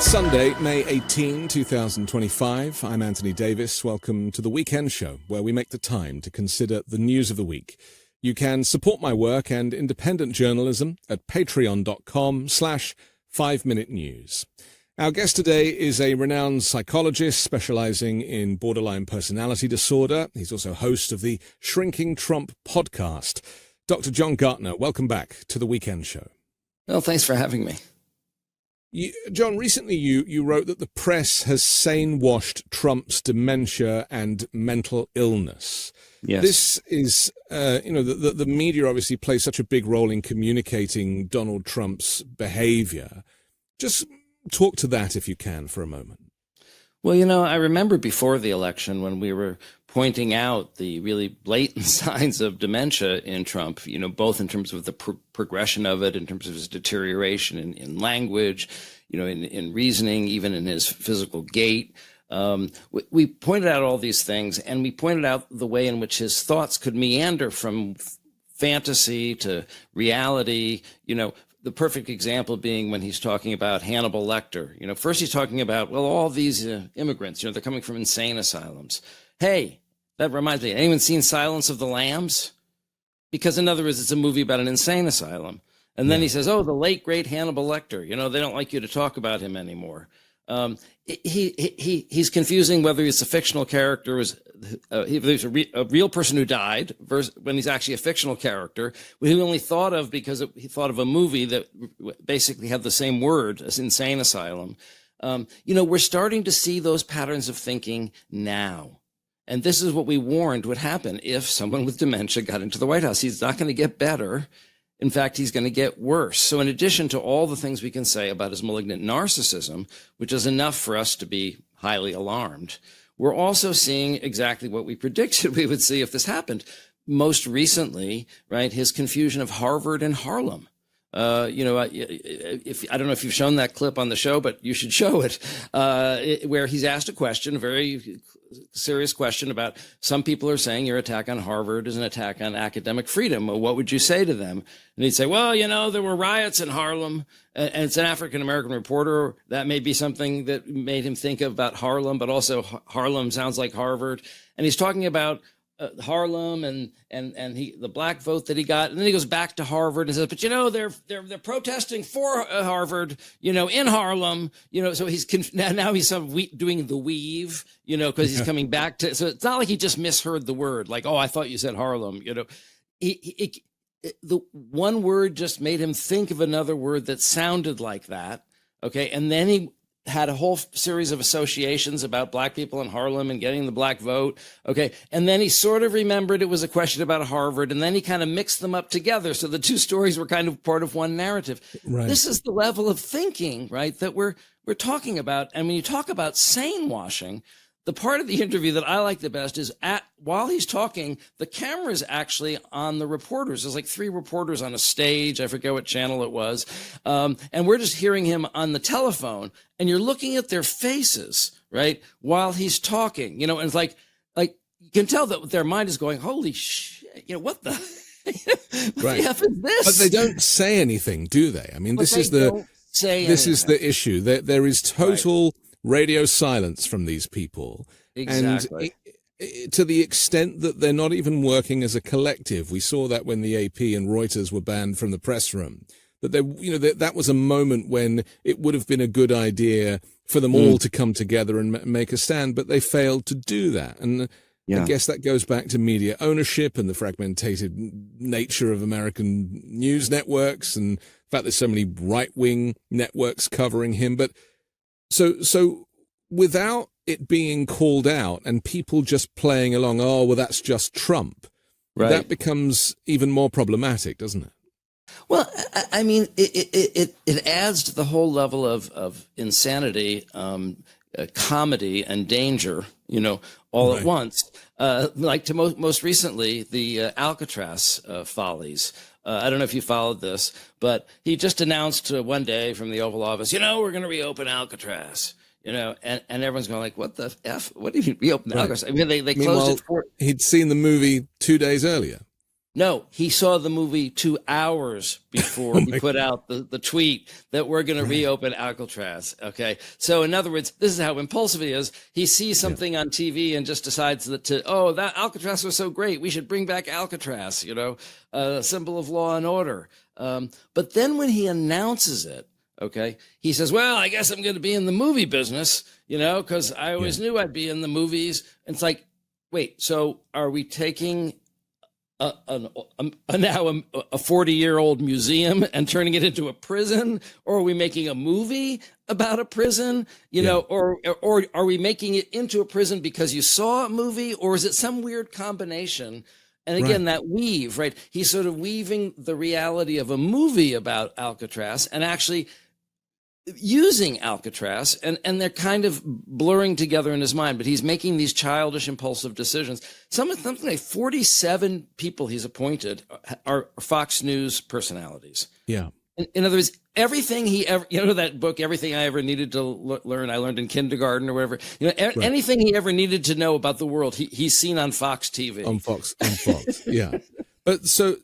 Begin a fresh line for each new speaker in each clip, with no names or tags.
It's Sunday, May 18, 2025. I'm Anthony Davis. Welcome to the Weekend Show, where we make the time to consider the news of the week. You can support my work and independent journalism at patreon.com/5minute news. Our guest today is a renowned psychologist specializing in borderline personality disorder. He's also host of the Shrinking Trump podcast. Dr. John Gartner, welcome back to the Weekend Show.
Well, thanks for having me.
John, recently you wrote that the press has sane-washed Trump's dementia and mental illness.
Yes.
This is, the media obviously plays such a big role in communicating Donald Trump's behavior. Just talk to that if you can for a moment.
Well, I remember before the election when we were pointing out the really blatant signs of dementia in Trump, both in terms of the progression of it, in terms of his deterioration in language, in reasoning, even in his physical gait. We pointed out all these things, and we pointed out the way in which his thoughts could meander from fantasy to reality, the perfect example being when he's talking about Hannibal Lecter. First he's talking about, all these immigrants, they're coming from insane asylums. Hey, that reminds me, anyone seen Silence of the Lambs? Because in other words, it's a movie about an insane asylum. And then he says, the late, great Hannibal Lecter, they don't like you to talk about him anymore. He's confusing whether he's a fictional character, there's a real person who died versus when he's actually a fictional character, who he only thought of because he thought of a movie that basically had the same word as insane asylum. We're starting to see those patterns of thinking now. And this is what we warned would happen if someone with dementia got into the White House. He's not going to get better. In fact, he's going to get worse. So in addition to all the things we can say about his malignant narcissism, which is enough for us to be highly alarmed, we're also seeing exactly what we predicted we would see if this happened. Most recently, right, his confusion of Harvard and Harlem. I don't know if you've shown that clip on the show, but you should show it, where he's asked a question, a very serious question about some people are saying your attack on Harvard is an attack on academic freedom. Well, what would you say to them? And he'd say, there were riots in Harlem, and it's an African-American reporter. That may be something that made him think about Harlem, but also Harlem sounds like Harvard. And he's talking about Harlem and the black vote that he got, and then he goes back to Harvard and says, but they're protesting for Harvard, in Harlem, so he's now he's doing the weave, because he's coming back to. So it's not like he just misheard the word, like, I thought you said Harlem, the one word just made him think of another word that sounded like that, okay, and then he had a whole series of associations about black people in Harlem and getting the black vote. Okay. And then he sort of remembered it was a question about Harvard, and then he kind of mixed them up together. So the two stories were kind of part of one narrative. Right. This is the level of thinking, right, that we're talking about. And when you talk about sane washing, the part of the interview that I like the best is while he's talking, the camera is actually on the reporters. There's like 3 reporters on a stage. I forget what channel it was. And we're just hearing him on the telephone, and you're looking at their faces, right, while he's talking, and it's like you can tell that their mind is going, holy shit, what the, what the F is this?
But they don't say anything, do they? I mean, this is the issue. There is total radio silence from these people.
Exactly.
And to the extent that they're not even working as a collective. We saw that when the AP and Reuters were banned from the press room, that that was a moment when it would have been a good idea for them all to come together and make a stand, but they failed to do that. And I guess that goes back to media ownership and the fragmented nature of American news networks, and the fact there's so many right-wing networks covering him. But So without it being called out and people just playing along, that's just Trump, right, that becomes even more problematic, doesn't it?
Well, I mean, it adds to the whole level of insanity, comedy and danger, all at once. Like to most recently, the Alcatraz follies. I don't know if you followed this, but he just announced one day from the Oval Office, we're going to reopen Alcatraz. And everyone's going like, what the F? What do you mean reopen Alcatraz? I mean, they closed it
he'd seen the movie 2 days earlier.
No, he saw the movie 2 hours before he put out the tweet that we're going to reopen Alcatraz. Okay. So in other words, this is how impulsive he is. He sees something on TV and just decides that that Alcatraz was so great. We should bring back Alcatraz, a symbol of law and order. But then when he announces it, okay, he says, well, I guess I'm going to be in the movie business, because I always knew I'd be in the movies. And it's like, wait, so are we taking now a 40-year-old museum and turning it into a prison, or are we making a movie about a prison, or are we making it into a prison because you saw a movie, or is it some weird combination? And again, that weave, right? He's sort of weaving the reality of a movie about Alcatraz and actually using Alcatraz, and they're kind of blurring together in his mind, but he's making these childish, impulsive decisions. Something like 47 people he's appointed are Fox News personalities.
Yeah.
In other words, everything he ever, that book, Everything I Ever Needed to Learn, I learned in kindergarten or whatever, anything he ever needed to know about the world, he's seen on Fox TV.
On Fox, yeah. But so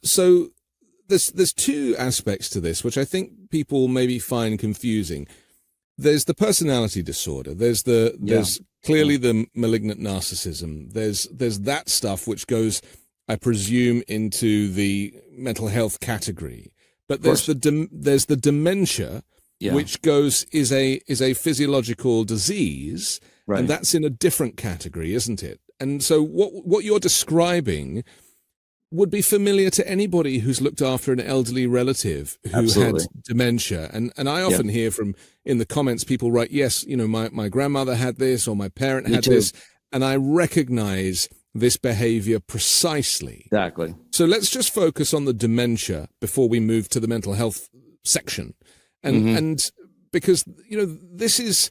there's two aspects to this, which I think people maybe find confusing. There's the personality disorder. There's clearly the malignant narcissism. There's that stuff which goes, I presume, into the mental health category. But there's the dementia, which is a physiological disease, and that's in a different category, isn't it? And so what you're describing would be familiar to anybody who's looked after an elderly relative who had dementia. And I often hear in the comments, people write, yes, my grandmother had this, or my parent had this, and I recognize this behavior precisely.
Exactly.
So let's just focus on the dementia before we move to the mental health section. And because, this is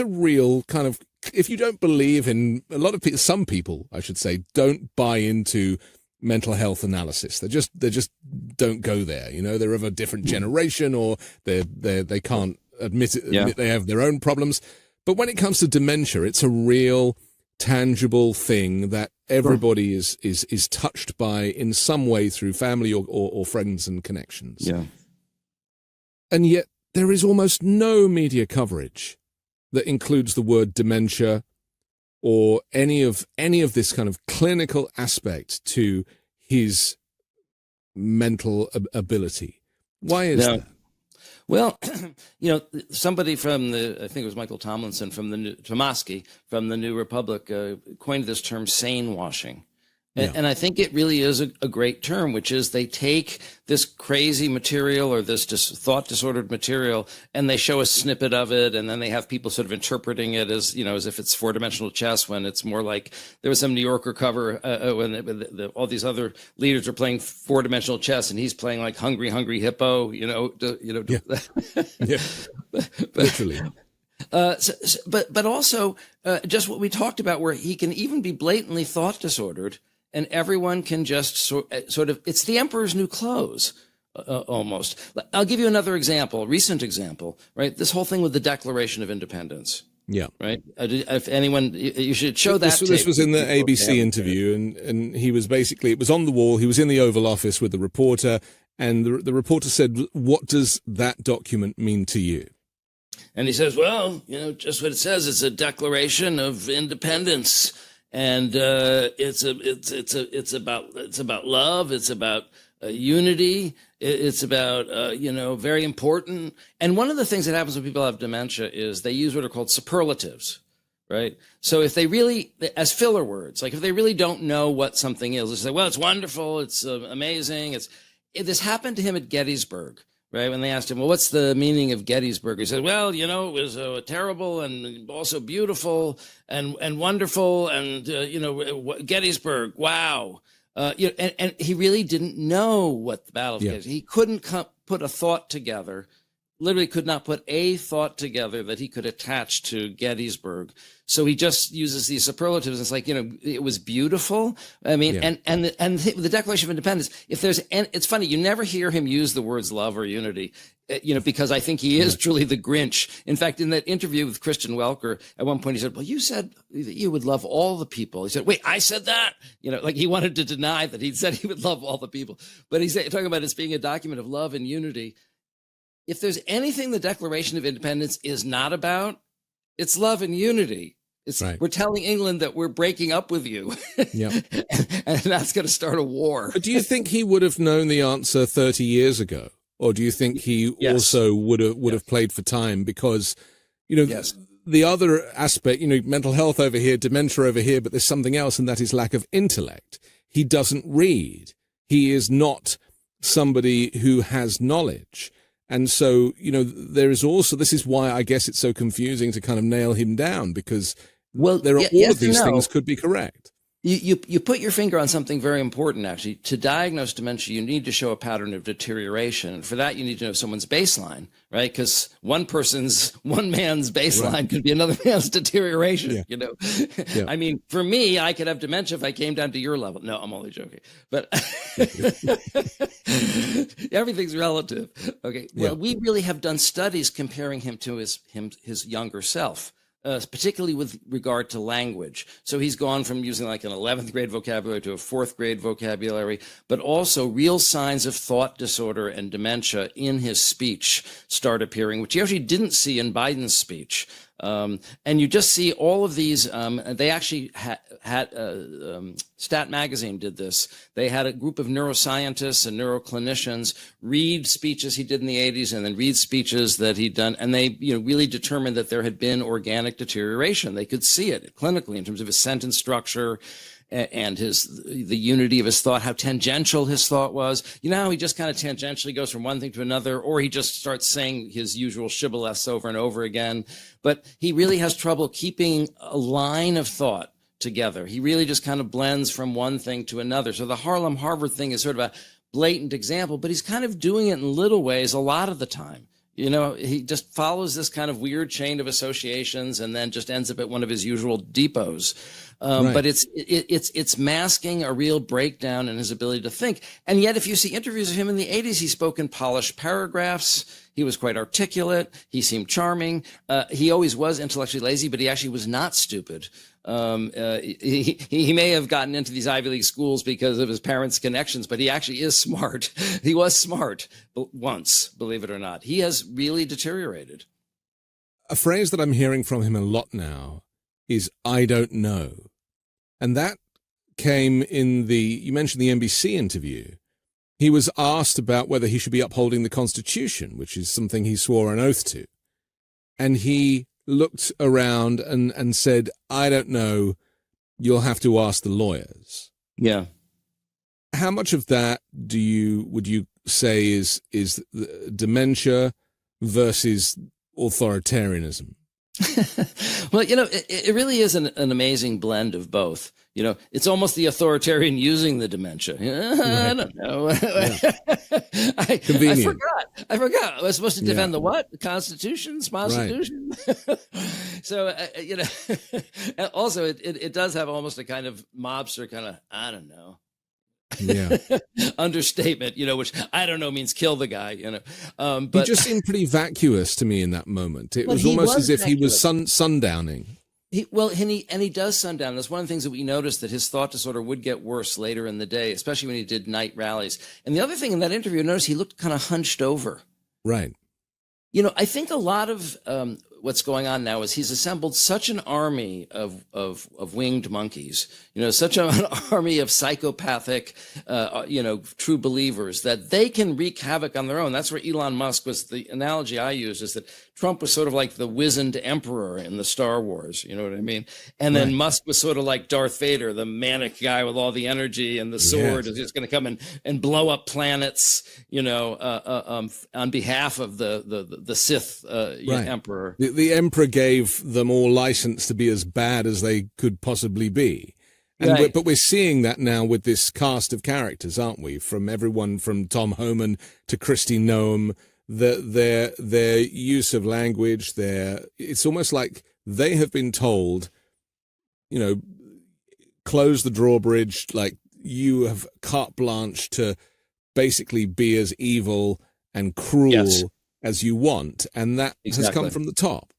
a real kind of, if you don't believe in some people, I should say, don't buy into mental health analysis. They just don't go there. They're of a different generation, or they can't admit they have their own problems. But when it comes to dementia, it's a real tangible thing that everybody is touched by in some way through family or friends and connections.
Yeah.
And yet there is almost no media coverage that includes the word dementia or any of this kind of clinical aspect to his mental ability. Why is that?
Well, somebody from I think it was Michael Tomlinson Tomasky from the New Republic coined this term sane washing. And I think it really is a great term, which is they take this crazy material or this thought disordered material and they show a snippet of it. And then they have people sort of interpreting it as, as if it's 4-dimensional chess, when it's more like there was some New Yorker cover when all these other leaders are playing 4-dimensional chess and he's playing like Hungry, Hungry Hippo,
Literally.
But also just what we talked about, where he can even be blatantly thought disordered. And everyone can just sort of, it's the emperor's new clothes, almost. I'll give you another example, recent example, right? This whole thing with the Declaration of Independence.
Yeah.
Right. If anyone, you should show that.
This was in the ABC interview, and he was basically, it was on the wall. He was in the Oval Office with the reporter, and the reporter said, "What does that document mean to you?"
And he says, "Well, just what it says. It's a Declaration of Independence." And it's about love. It's about unity. It's about very important. And one of the things that happens when people have dementia is they use what are called superlatives, right? So if they really, as filler words, like if they really don't know what something is, they say, "Well, it's wonderful. It's amazing." This happened to him at Gettysburg. Right, when they asked him, "Well, what's the meaning of Gettysburg?" He said, "Well, it was terrible and also beautiful and wonderful, and Gettysburg, wow." And he really didn't know what the battle of Gettysburg. He couldn't put a thought together literally could not put a thought together that he could attach to Gettysburg. So he just uses these superlatives. It's like, it was beautiful. I mean, and the Declaration of Independence, it's funny, you never hear him use the words love or unity, because I think he is truly the Grinch. In fact, in that interview with Christian Welker, at one point he said, well, you said that you would love all the people. He said, wait, I said that? Like he wanted to deny that he'd said he would love all the people. But he's talking about it as being a document of love and unity. If there's anything the Declaration of Independence is not about, it's love and unity. We're telling England that we're breaking up with you. And that's going to start a war.
But do you think he would have known the answer 30 years ago? Or do you think he also would have played for time? Because, the other aspect, mental health over here, dementia over here, but there's something else, and that is lack of intellect. He doesn't read. He is not somebody who has knowledge. And so, there is also, this is why I guess it's so confusing to kind of nail him down, because all of these things could be correct.
You put your finger on something very important, actually. To diagnose dementia, you need to show a pattern of deterioration. And for that, you need to know someone's baseline, right? Because one man's baseline could be another man's deterioration, I mean, for me, I could have dementia if I came down to your level. No, I'm only joking. But everything's relative. Okay. Well, we really have done studies comparing him to his younger self. Particularly with regard to language. So he's gone from using like an 11th grade vocabulary to a 4th grade vocabulary, but also real signs of thought disorder and dementia in his speech start appearing, which you actually didn't see in Biden's speech. And you just see all of these, they actually had Stat Magazine did this. They had a group of neuroscientists and neuroclinicians read speeches he did in the 80s and then read speeches that he'd done. And they, really determined that there had been organic deterioration. They could see it clinically in terms of his sentence structure and the unity of his thought, how tangential his thought was. How he just kind of tangentially goes from one thing to another, or he just starts saying his usual shibboleths over and over again. But he really has trouble keeping a line of thought together. He really just kind of blends from one thing to another. So the Harlem Harvard thing is sort of a blatant example, but he's kind of doing it in little ways a lot of the time. He just follows this kind of weird chain of associations and then just ends up at one of his usual depots. But it's masking a real breakdown in his ability to think. And yet, if you see interviews of him in the 80s, he spoke in polished paragraphs. He was quite articulate. He seemed charming. He always was intellectually lazy, but he actually was not stupid. He may have gotten into these Ivy League schools because of his parents' connections, but he actually is smart. He was smart once, believe it or not. He has really deteriorated.
A phrase that I'm hearing from him a lot now is "I don't know," and that came in you mentioned the NBC interview. He was asked about whether he should be upholding the Constitution, which is something he swore an oath to, and he looked around and said, "I don't know, you'll have to ask the lawyers."
Yeah.
How much of that would you say is dementia versus authoritarianism?
Well, it really is an amazing blend of both. It's almost the authoritarian using the dementia. I don't know.
Convenient.
I forgot. I was supposed to defend the what? The Constitution? Right. So, also it does have almost a kind of mobster kind of, I don't know.
Yeah.
Understatement, which I don't know means kill the guy, but
he just seemed pretty vacuous to me in that moment. It was almost as if he was sundowning.
He does sundown. That's one of the things that we noticed, that his thought disorder would get worse later in the day, especially when he did night rallies. And the other thing in that interview, I noticed he looked kind of hunched over.
Right.
I think a lot of what's going on now is he's assembled such an army of winged monkeys, such an army of psychopathic, true believers that they can wreak havoc on their own. That's where Elon Musk was. The analogy I used is that Trump was sort of like the wizened emperor in the Star Wars. You know what I mean? And then Musk was sort of like Darth Vader, the manic guy with all the energy and the sword is just going to come and blow up planets, on behalf of the Sith emperor.
The emperor gave them all license to be as bad as they could possibly be. And but we're seeing that now with this cast of characters, aren't we? From everyone from Tom Homan to Kristi Noem, their use of language, it's almost like they have been told, close the drawbridge, like you have carte blanche to basically be as evil and cruel as you want, and that has come from the top.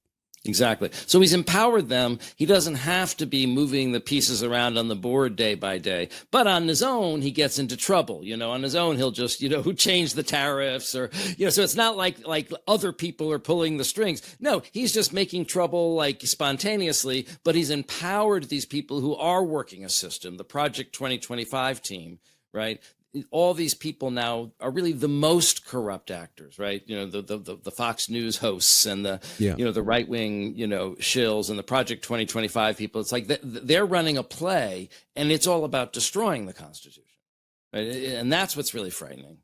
Exactly. So he's empowered them. He doesn't have to be moving the pieces around on the board day by day. But on his own, he gets into trouble. On his own, he'll just, change the tariffs or, so it's not like other people are pulling the strings. No, he's just making trouble like spontaneously, but he's empowered these people who are working a system, the Project 2025 team, right? All these people now are really the most corrupt actors, right? The Fox News hosts and the right wing, shills and the Project 2025 people. It's like they're running a play, and it's all about destroying the Constitution, right? And that's what's really frightening.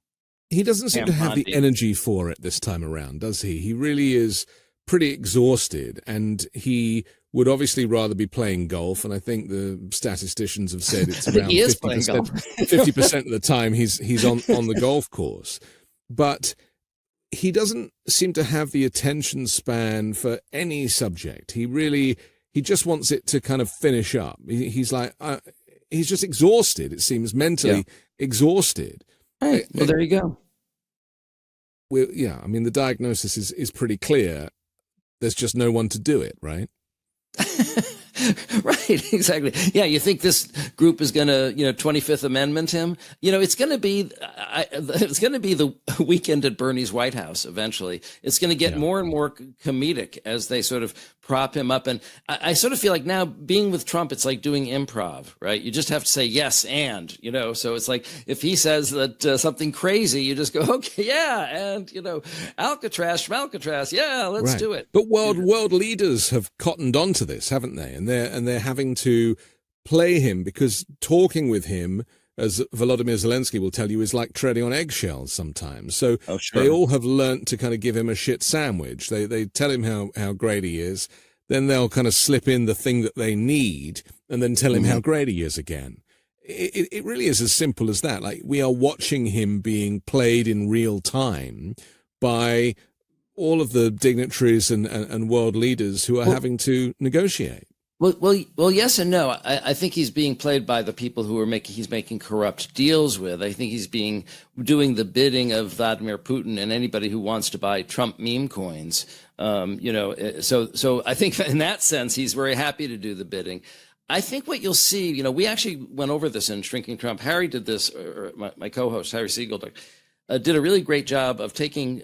He doesn't seem to have the energy for it this time around, does he? He really is pretty exhausted, and he would obviously rather be playing golf. And I think the statisticians have said it's around 50% of the time he's on the golf course. But he doesn't seem to have the attention span for any subject. He just wants it to kind of finish up. He's like, he's just exhausted. It seems mentally exhausted.
Right. Well, there you go.
I mean, the diagnosis is pretty clear. There's just no one to do it, right?
Right, exactly. Yeah, you think this group is going to, 25th Amendment him? It's going to be the Weekend at Bernie's White House eventually. It's going to get more and more comedic as they sort of prop him up. And I sort of feel like now being with Trump, it's like doing improv, right? You just have to say yes and, so it's like if he says that something crazy, you just go, okay, yeah, and, Alcatraz from Alcatraz, yeah, let's do it.
But world leaders have cottoned onto this, haven't they? And they're having to play him, because talking with him, as Volodymyr Zelensky will tell you, is like treading on eggshells sometimes. So they all have learnt to kind of give him a shit sandwich. They tell him how great he is, then they'll kind of slip in the thing that they need and then tell him how great he is again. It really is as simple as that. Like, we are watching him being played in real time by all of the dignitaries and world leaders who are having to negotiate.
Well, yes and no. I think he's being played by the people who he's making corrupt deals with. I think he's doing the bidding of Vladimir Putin and anybody who wants to buy Trump meme coins. So I think in that sense, he's very happy to do the bidding. I think what you'll see, we actually went over this in Shrinking Trump. Harry did this, or my co-host, Harry Siegel, did a really great job of taking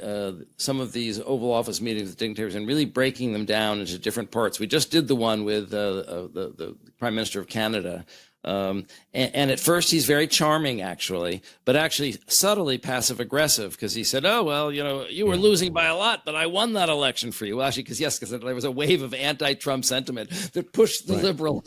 some of these Oval Office meetings with dignitaries and really breaking them down into different parts. We just did the one with the Prime Minister of Canada. And at first he's very charming, actually, but actually subtly passive aggressive, because he said, oh, well, you were losing by a lot, but I won that election for you. Well, actually, because there was a wave of anti-Trump sentiment that pushed the liberal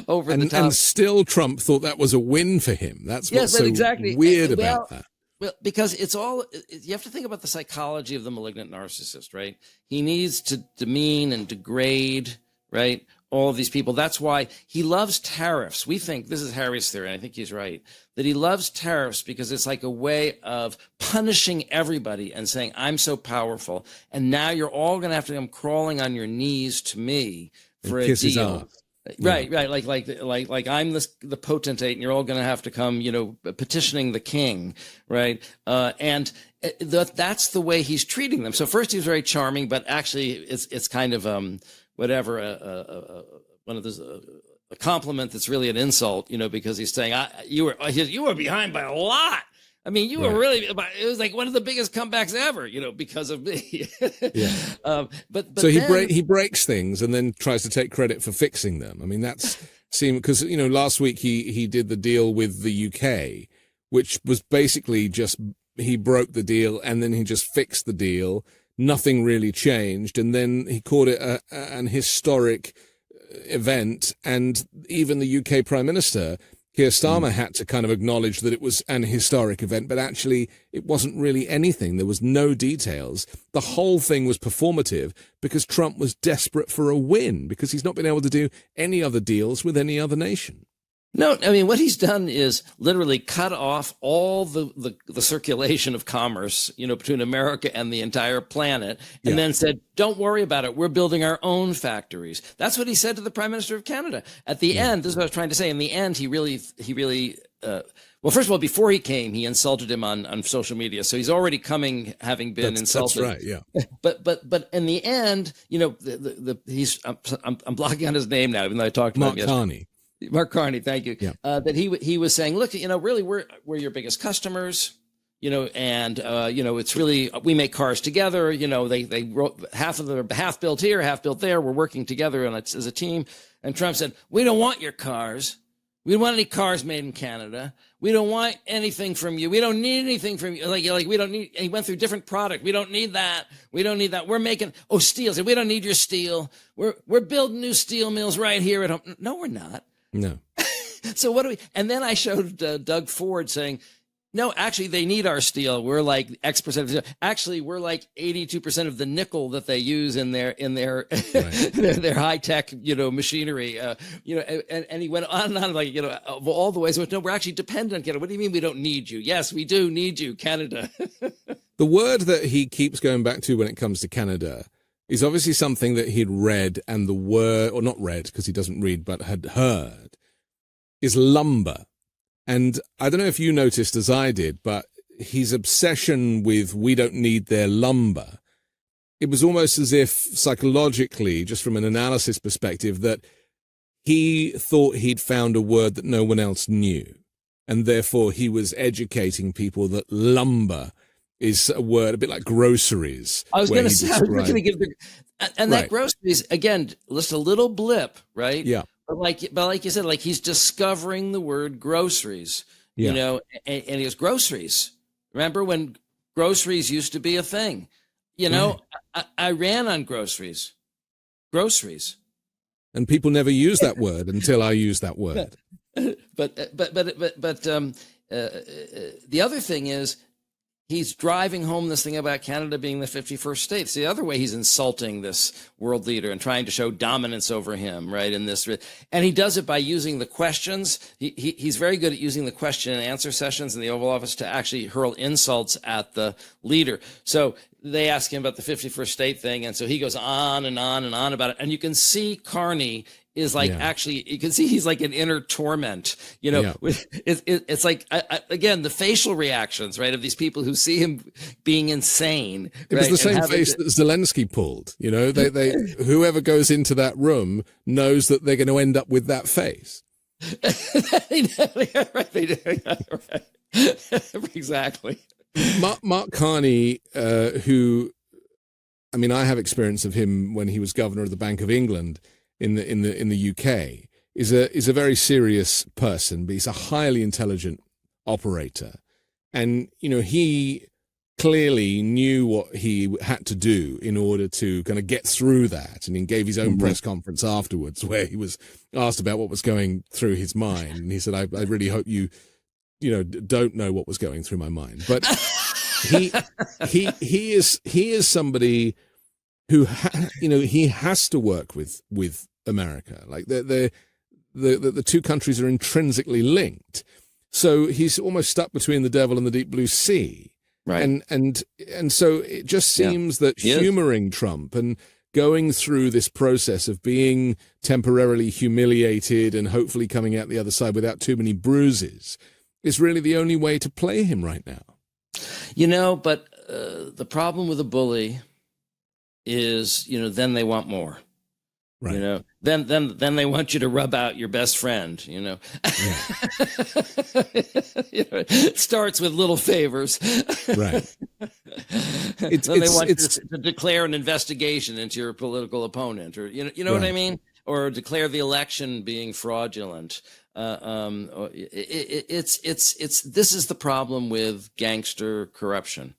over the top.
And still Trump thought that was a win for him. That's what's so weird about that.
Well, because you have to think about the psychology of the malignant narcissist, right? He needs to demean and degrade, right, all of these people. That's why he loves tariffs. We think, this is Harry's theory, and I think he's right, that he loves tariffs because it's like a way of punishing everybody and saying, I'm so powerful, and now you're all going to have to come crawling on your knees to me for a deal. Right. Like I'm the potentate, and you're all going to have to come, petitioning the king, right? And that's the way he's treating them. So first, he's very charming, but actually, it's kind of one of those a compliment that's really an insult, because he's saying you were behind by a lot. I mean, you were really, it was like one of the biggest comebacks ever, because of me. But
so he breaks things and then tries to take credit for fixing them. I mean, because, last week he did the deal with the UK, which was basically just, he broke the deal and then he just fixed the deal. Nothing really changed. And then he called it an historic event. And even the UK Prime Minister, Keir Starmer, had to kind of acknowledge that it was an historic event, but actually it wasn't really anything. There was no details. The whole thing was performative because Trump was desperate for a win, because he's not been able to do any other deals with any other nation.
No, I mean, what he's done is literally cut off all the circulation of commerce, between America and the entire planet, and then said, don't worry about it. We're building our own factories. That's what he said to the Prime Minister of Canada. At the end, this is what I was trying to say. In the end, he really, well, first of all, before he came, he insulted him on social media. So he's already coming, having been insulted.
That's right, yeah.
But in the end, I'm blocking on his name now, even though I talked about him yesterday. Mark Carney, thank you. Yeah. That he was saying, look, really, we're your biggest customers, and it's really, we make cars together. They wrote half built here, half built there. We're working together as a team. And Trump said, we don't want your cars. We don't want any cars made in Canada. We don't want anything from you. We don't need anything from you. Like we don't need. He went through different product. We don't need that. We don't need that. We're making steel. So we don't need your steel. We're building new steel mills right here at home. No, we're not.
No.
So what do we? And then I showed Doug Ford saying, no, actually, they need our steel. We're like X percent of the steel. Actually, we're like 82% of the nickel that they use in their their high tech machinery. And he went on and on of all the ways. No, we're actually dependent on Canada. What do you mean we don't need you? Yes, we do need you, Canada.
The word that he keeps going back to when it comes to Canada is obviously something that he'd read, and the word, or not read because he doesn't read, but had heard, is lumber. And I don't know if you noticed as I did, but his obsession with we don't need their lumber, it was almost as if psychologically, just from an analysis perspective, that he thought he'd found a word that no one else knew. And therefore he was educating people that lumber is a word a bit like groceries.
I was going to say, that groceries, again, just a little blip, right?
Yeah.
But like you said, like he's discovering the word groceries, and he goes, groceries. Remember when groceries used to be a thing? I ran on groceries.
And people never use that word until I use that word.
But the other thing is, he's driving home this thing about Canada being the 51st state. It's the other way he's insulting this world leader and trying to show dominance over him, right? And he does it by using the questions. He's very good at using the question and answer sessions in the Oval Office to actually hurl insults at the leader. So they ask him about the 51st state thing, and so he goes on and on and on about it. And you can see Carney is actually, you can see he's like an inner torment, it's like, again, the facial reactions, right, of these people who see him being insane.
It was the same face that Zelensky pulled, they whoever goes into that room knows that they're going to end up with that face.
Right. Exactly.
Mark Carney, who, I mean, I have experience of him when he was governor of the Bank of England in the UK, is a very serious person, but he's a highly intelligent operator. And, he clearly knew what he had to do in order to kind of get through that. And he gave his own press conference afterwards where he was asked about what was going through his mind. And he said, I really hope you don't know what was going through my mind. But he is somebody who, he has to work with America. Like the two countries are intrinsically linked. So he's almost stuck between the devil and the deep blue sea.
Right.
And so it just seems that humoring Trump and going through this process of being temporarily humiliated and hopefully coming out the other side without too many bruises is really the only way to play him right now.
But the problem with a bully is, then they want more.
Right.
Then they want you to rub out your best friend, Yeah. It starts with little favors.
Right.
Then they want you to declare an investigation into your political opponent, or what I mean? Or declare the election being fraudulent. This is the problem with gangster corruption,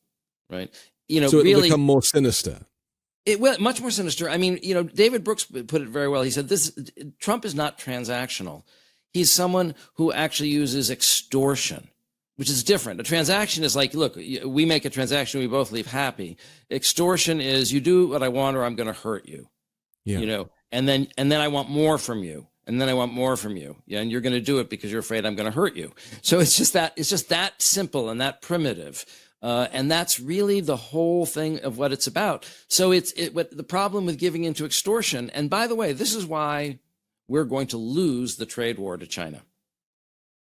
right?
So it'll become more sinister.
Much more sinister. I mean, David Brooks put it very well. He said, Trump is not transactional. He's someone who actually uses extortion, which is different. A transaction is like, look, we make a transaction, we both leave happy. Extortion is you do what I want or I'm going to hurt you,
yeah.
And then I want more from you. and then I want more from you. Yeah, and you're going to do it because you're afraid I'm going to hurt you. So it's just that simple and that primitive. And that's really the whole thing of what it's about. So what the problem with giving into extortion. And by the way, this is why we're going to lose the trade war to China,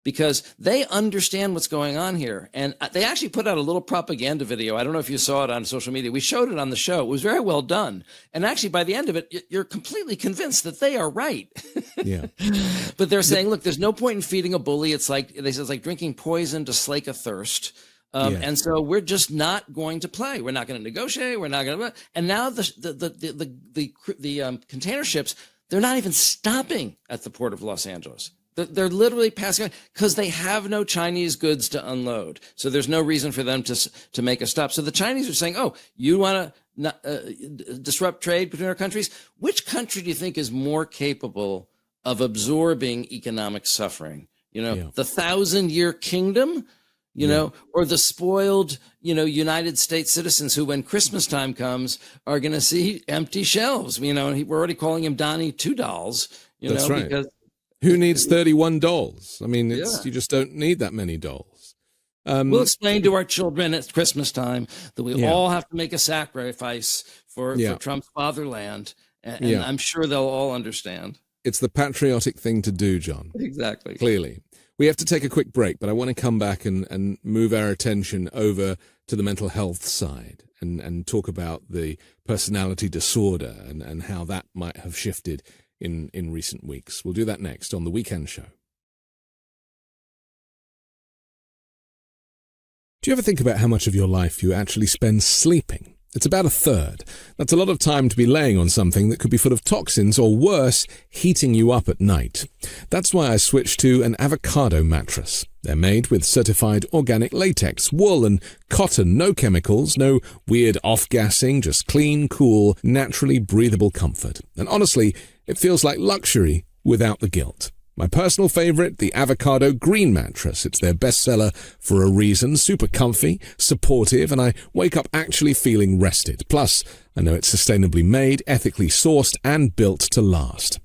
because they understand what's going on here. And they actually put out a little propaganda video. I don't know if you saw it on social media. We showed it on the show. It was very well done. And actually, by the end of it, you're completely convinced that they are right.
Yeah.
But they're saying, look, there's no point in feeding a bully. It's like drinking poison to slake a thirst. And so we're just not going to play. We're not going to negotiate. We're not going to. And now the container ships, they're not even stopping at the port of Los Angeles. They're literally passing on because they have no Chinese goods to unload. So there's no reason for them to make a stop. So the Chinese are saying, "Oh, you want to disrupt trade between our countries? Which country do you think is more capable of absorbing economic suffering? The 1,000-year kingdom." Or the spoiled, United States citizens who, when Christmas time comes, are going to see empty shelves. We're already calling him Donnie $2.
That's right.
Because
who needs 31 dolls? I mean, you just don't need that many dolls.
We'll explain to our children at Christmas time that we all have to make a sacrifice for Trump's fatherland, and I'm sure they'll all understand.
It's the patriotic thing to do, John.
Exactly.
Clearly. We have to take a quick break, but I want to come back and move our attention over to the mental health side and talk about the personality disorder and how that might have shifted in recent weeks. We'll do that next on The Weekend Show. Do you ever think about how much of your life you actually spend sleeping? It's about a third. That's a lot of time to be laying on something that could be full of toxins or worse, heating you up at night. That's why I switched to an avocado mattress. They're made with certified organic latex, wool and cotton, no chemicals, no weird off-gassing, just clean, cool, naturally breathable comfort. And honestly, it feels like luxury without the guilt. My personal favorite, the Avocado Green Mattress. It's their bestseller for a reason. Super comfy, supportive, and I wake up actually feeling rested. Plus, I know it's sustainably made, ethically sourced, and built to last.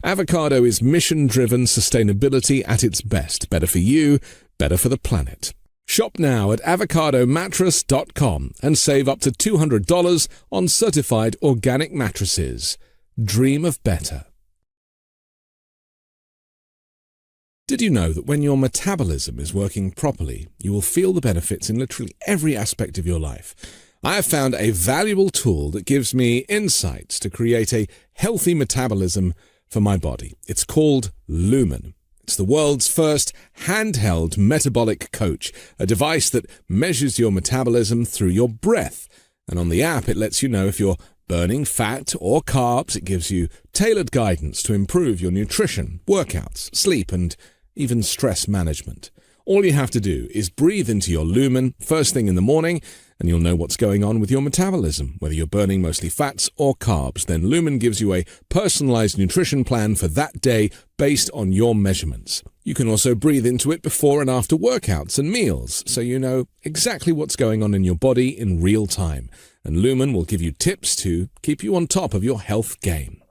Avocado is mission-driven sustainability at its best. Better for you, better for the planet. Shop now at avocadomattress.com and save up to $200 on certified organic mattresses. Dream of better. Did you know that when your metabolism is working properly, you will feel the benefits in literally every aspect of your life? I have found a valuable tool that gives me insights to create a healthy metabolism for my body. It's called Lumen. It's the world's first handheld metabolic coach, a device that measures your metabolism through your breath. And on the app, it lets you know if you're burning fat or carbs. It gives you tailored guidance to improve your nutrition, workouts, sleep, and even stress management. All you have to do is breathe into your Lumen first thing in the morning, and you'll know what's going on with your metabolism, whether you're burning mostly fats or carbs. Then Lumen gives you a personalized nutrition plan for that day based on your measurements. You can also breathe into it before and after workouts and meals, so you know exactly what's going on in your body in real time. And Lumen will give you tips to keep you on top of your health game.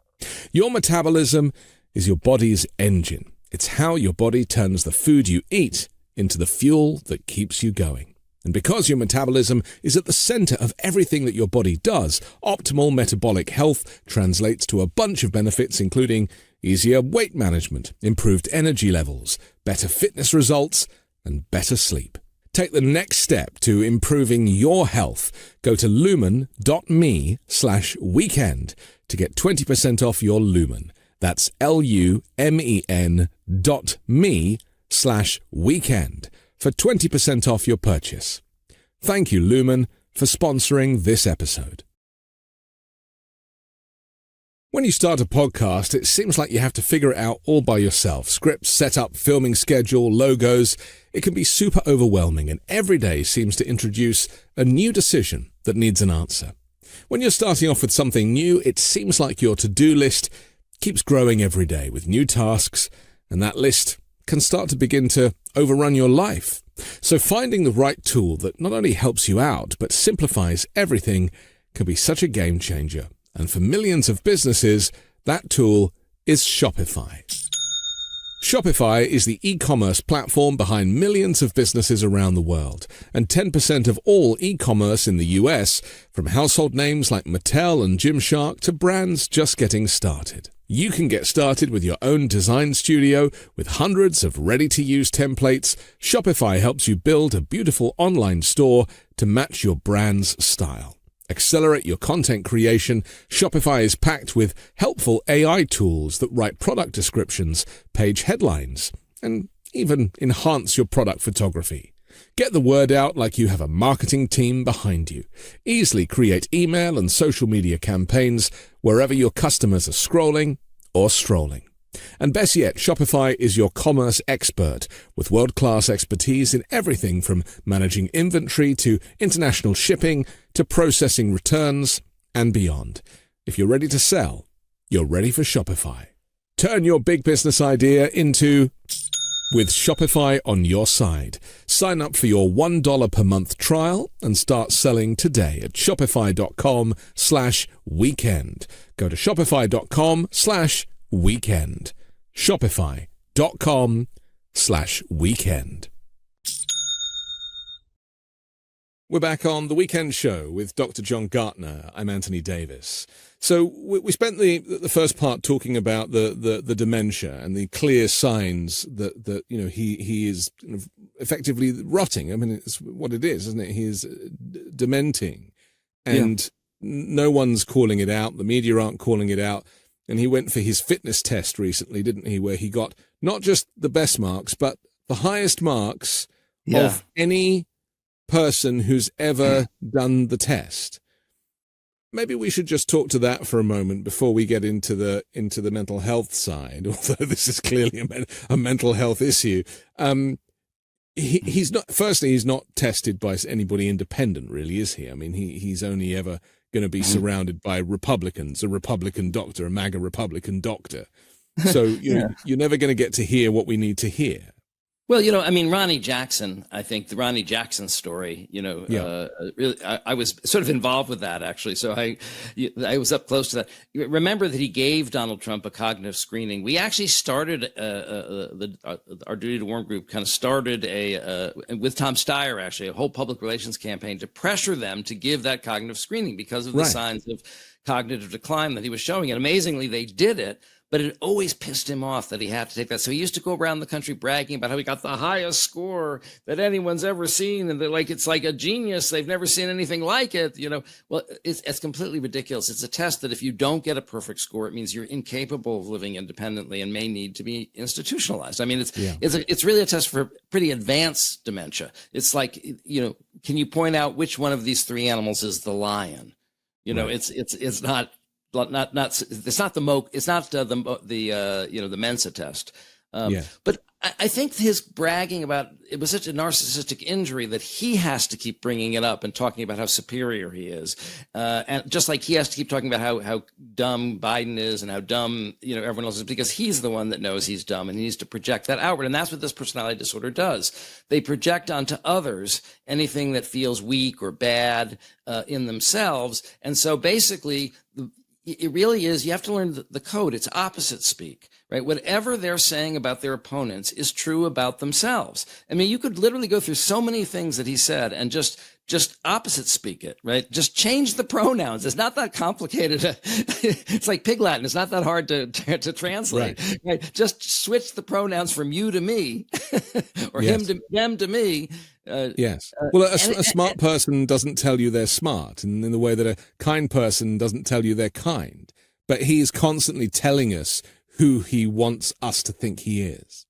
Your metabolism is your body's engine. It's how your body turns the food you eat into the fuel that keeps you going. And because your metabolism is at the center of everything that your body does, optimal metabolic health translates to a bunch of benefits, including easier weight management, improved energy levels, better fitness results, and better sleep. Take the next step to improving your health. Go to lumen.me/weekend to get 20% off your Lumen. That's lumen.me/weekend for 20% off your purchase. Thank you, Lumen, for sponsoring this episode. When you start a podcast, it seems like you have to figure it out all by yourself. Scripts, setup, filming schedule, logos. It can be super overwhelming, and every day seems to introduce a new decision that needs an answer. When you're starting off with something new, it seems like your to-do list keeps growing every day with new tasks, and that list can start to begin to overrun your life. So finding the right tool that not only helps you out, but simplifies everything can be such a game changer. And for millions of businesses, that tool is Shopify. Shopify is the e-commerce platform behind millions of businesses around the world, and 10% of all e-commerce in the US, from household names like Mattel and Gymshark to brands just getting started. You can get started with your own design studio with hundreds of ready-to-use templates. Shopify helps you build a beautiful online store to match your brand's style. Accelerate your content creation. Shopify is packed with helpful AI tools that write product descriptions, page headlines, and even enhance your product photography. Get the word out like you have a marketing team behind you. Easily create email and social media campaigns wherever your customers are scrolling or strolling. And best yet, Shopify is your commerce expert with world-class expertise in everything from managing inventory to international shipping to processing returns and beyond. If you're ready to sell, you're ready for Shopify. Turn your big business idea into with Shopify on your side. Sign up for your $1 per month trial and start selling today at shopify.com/weekend. Go to shopify.com/weekend. Shopify.com/weekend. We're back on The Weekend Show with Dr. John Gartner. I'm Anthony Davis. So we spent the first part talking about the dementia and the clear signs that you know he is effectively rotting. I mean, it's what it is, isn't it? He is dementing, and no one's calling it out. The media aren't calling it out. And he went for his fitness test recently, didn't he? Where he got not just the best marks, but the highest marks of any person who's ever done the test. Maybe we should just talk to that for a moment before we get into the mental health side, although this is clearly a mental health issue. He's not tested by anybody independent, really, is he? I mean, he's only ever going to be surrounded by Republicans, a Republican doctor, a MAGA Republican doctor. So you're never going to get to hear what we need to hear.
Well, you know, I mean, Ronnie Jackson, I think the Ronnie Jackson story, you know, really, I was sort of involved with that, actually. So I was up close to that. Remember that he gave Donald Trump a cognitive screening. We actually started our Duty to Warn group kind of started with Tom Steyer, actually, a whole public relations campaign to pressure them to give that cognitive screening because of the signs of cognitive decline that he was showing. And amazingly, they did it. But it always pissed him off that he had to take that. So he used to go around the country bragging about how he got the highest score that anyone's ever seen. And they're like, it's like a genius. They've never seen anything like it. You know, well, it's completely ridiculous. It's a test that if you don't get a perfect score, it means you're incapable of living independently and may need to be institutionalized. I mean, it's really a test for pretty advanced dementia. It's like, you know, can you point out which one of these three animals is the lion? You know, it's not the Mensa test. But I think his bragging about it was such a narcissistic injury that he has to keep bringing it up and talking about how superior he is. And just like he has to keep talking about how dumb Biden is and how dumb, you know, everyone else is, because he's the one that knows he's dumb and he needs to project that outward. And that's what this personality disorder does. They project onto others anything that feels weak or bad in themselves. And so basically, it really is, you have to learn the code. It's opposite speak, right? Whatever they're saying about their opponents is true about themselves. I mean, you could literally go through so many things that he said and just opposite speak it, right? Just change the pronouns. It's not that complicated. It's like Pig Latin. It's not that hard to translate, right? Just switch the pronouns from you to me or him to them to me.
Well, a smart person doesn't tell you they're smart, and in the way that a kind person doesn't tell you they're kind. But he's constantly telling us who he wants us to think he is.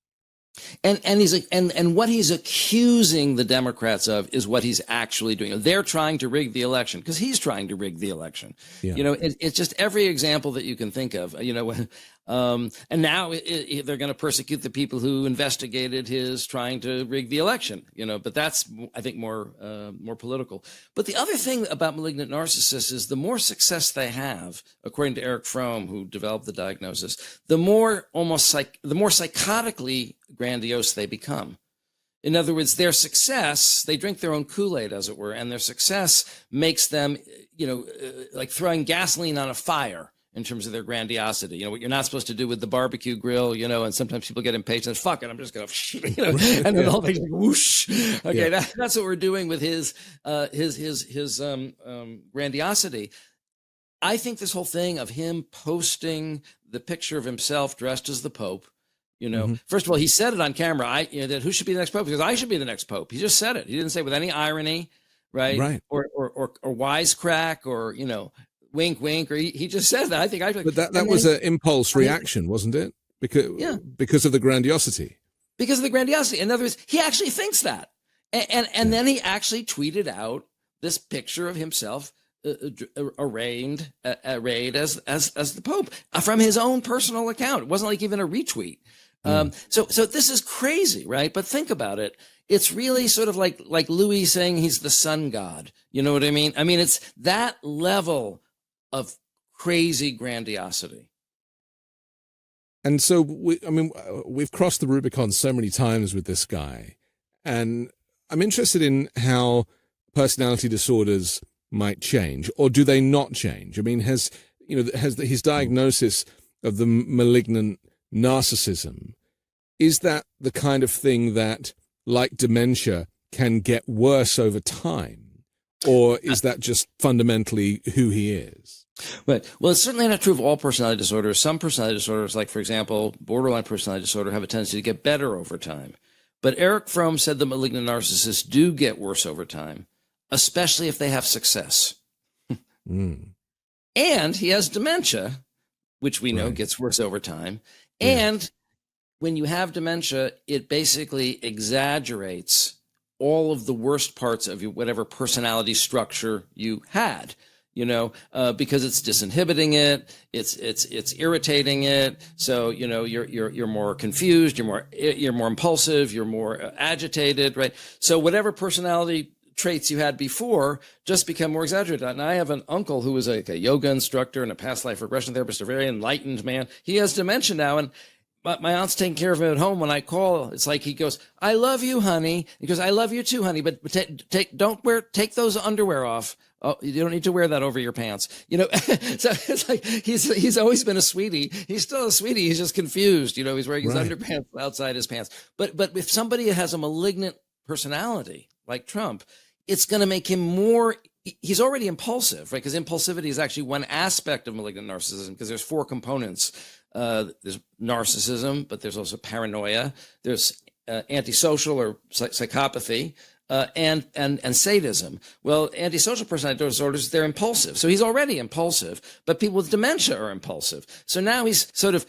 And he's and what he's accusing the Democrats of is what he's actually doing. They're trying to rig the election because he's trying to rig the election. You know, it's just every example that you can think of. You know, and now they're going to persecute the people who investigated his trying to rig the election. You know, but that's, I think, more political. But the other thing about malignant narcissists is the more success they have, according to Eric Fromm, who developed the diagnosis, the more psychotically grandiose they become. In other words, their success, they drink their own Kool-Aid, as it were, and their success makes them, you know, like throwing gasoline on a fire. in terms of their grandiosity. You know, what you're not supposed to do with the barbecue grill, you know, and sometimes people get impatient. Fuck it, I'm just going to, you know, and then the whole thing's like whoosh. Okay, that's what we're doing with his grandiosity. I think this whole thing of him posting the picture of himself dressed as the Pope, you know, first of all, he said it on camera. That who should be the next Pope? Because I should be the next Pope. He just said it. He didn't say it with any irony, right? Or wisecrack, or, you know, wink, wink, or he just said that. I think
but that was an impulse reaction, wasn't it? Because of the grandiosity.
Because of the grandiosity. In other words, he actually thinks that, and then he actually tweeted out this picture of himself arrayed as the Pope from his own personal account. It wasn't like even a retweet. So this is crazy, right? But think about it. It's really sort of like Louis saying he's the sun god. You know what I mean? I mean, it's that level of crazy grandiosity.
And so, we've crossed the Rubicon so many times with this guy. And I'm interested in how personality disorders might change, or do they not change? I mean, has his diagnosis of the malignant narcissism, is that the kind of thing that, like dementia, can get worse over time? Or is that just fundamentally who he is?
Right. Well, it's certainly not true of all personality disorders. Some personality disorders, like, for example, borderline personality disorder, have a tendency to get better over time. But Eric Fromm said that malignant narcissists do get worse over time, especially if they have success. And he has dementia, which we know gets worse over time. And when you have dementia, it basically exaggerates all of the worst parts of whatever personality structure you had, you know, because it's disinhibiting it, it's irritating it. So, you know, you're more confused, you're more impulsive, you're more agitated, right? So whatever personality traits you had before just become more exaggerated. And I have an uncle who was a yoga instructor and a past life regression therapist, a very enlightened man. He has dementia now, and my aunt's taking care of him at home. When I call, it's like he goes, "I love you, honey." He goes, "I love you too, honey, but take those underwear off. Oh, you don't need to wear that over your pants." You know, so it's like he's always been a sweetie. He's still a sweetie. He's just confused. You know, he's wearing his underpants outside his pants. But if somebody has a malignant personality like Trump, it's going to make him more. He's already impulsive, right? Because impulsivity is actually one aspect of malignant narcissism, because there's 4 components. There's narcissism, but there's also paranoia. There's antisocial or psychopathy, and sadism. Well, antisocial personality disorders, they're impulsive. So he's already impulsive, but people with dementia are impulsive. So now he's sort of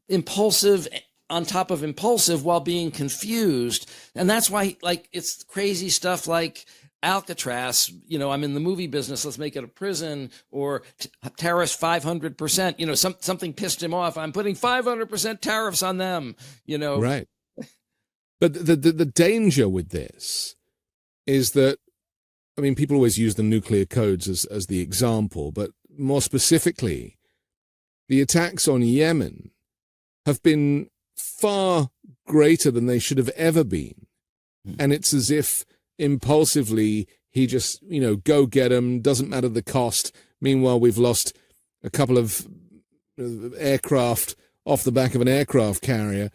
impulsive on top of impulsive while being confused. And that's why, like, it's crazy stuff like Alcatraz, you know, I'm in the movie business, let's make it a prison, or tariffs 500%, you know, something pissed him off, I'm putting 500% tariffs on them, you know.
Right. But the danger with this is that, I mean, people always use the nuclear codes as the example, but more specifically, the attacks on Yemen have been far greater than they should have ever been. And it's as if impulsively he just, you know, go get them, doesn't matter the cost. Meanwhile, we've lost a couple of aircraft off the back of an aircraft carrier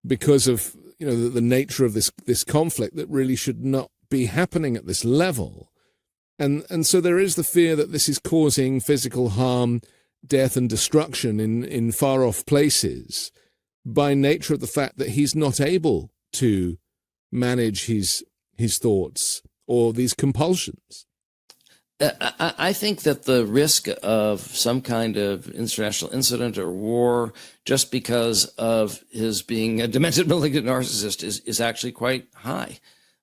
because of, you know, the nature of this conflict that really should not be happening at this level. And so there is the fear that this is causing physical harm, death and destruction in far off places by nature of the fact that he's not able to manage his thoughts or these compulsions.
I think that the risk of some kind of international incident or war just because of his being a demented malignant narcissist is actually quite high.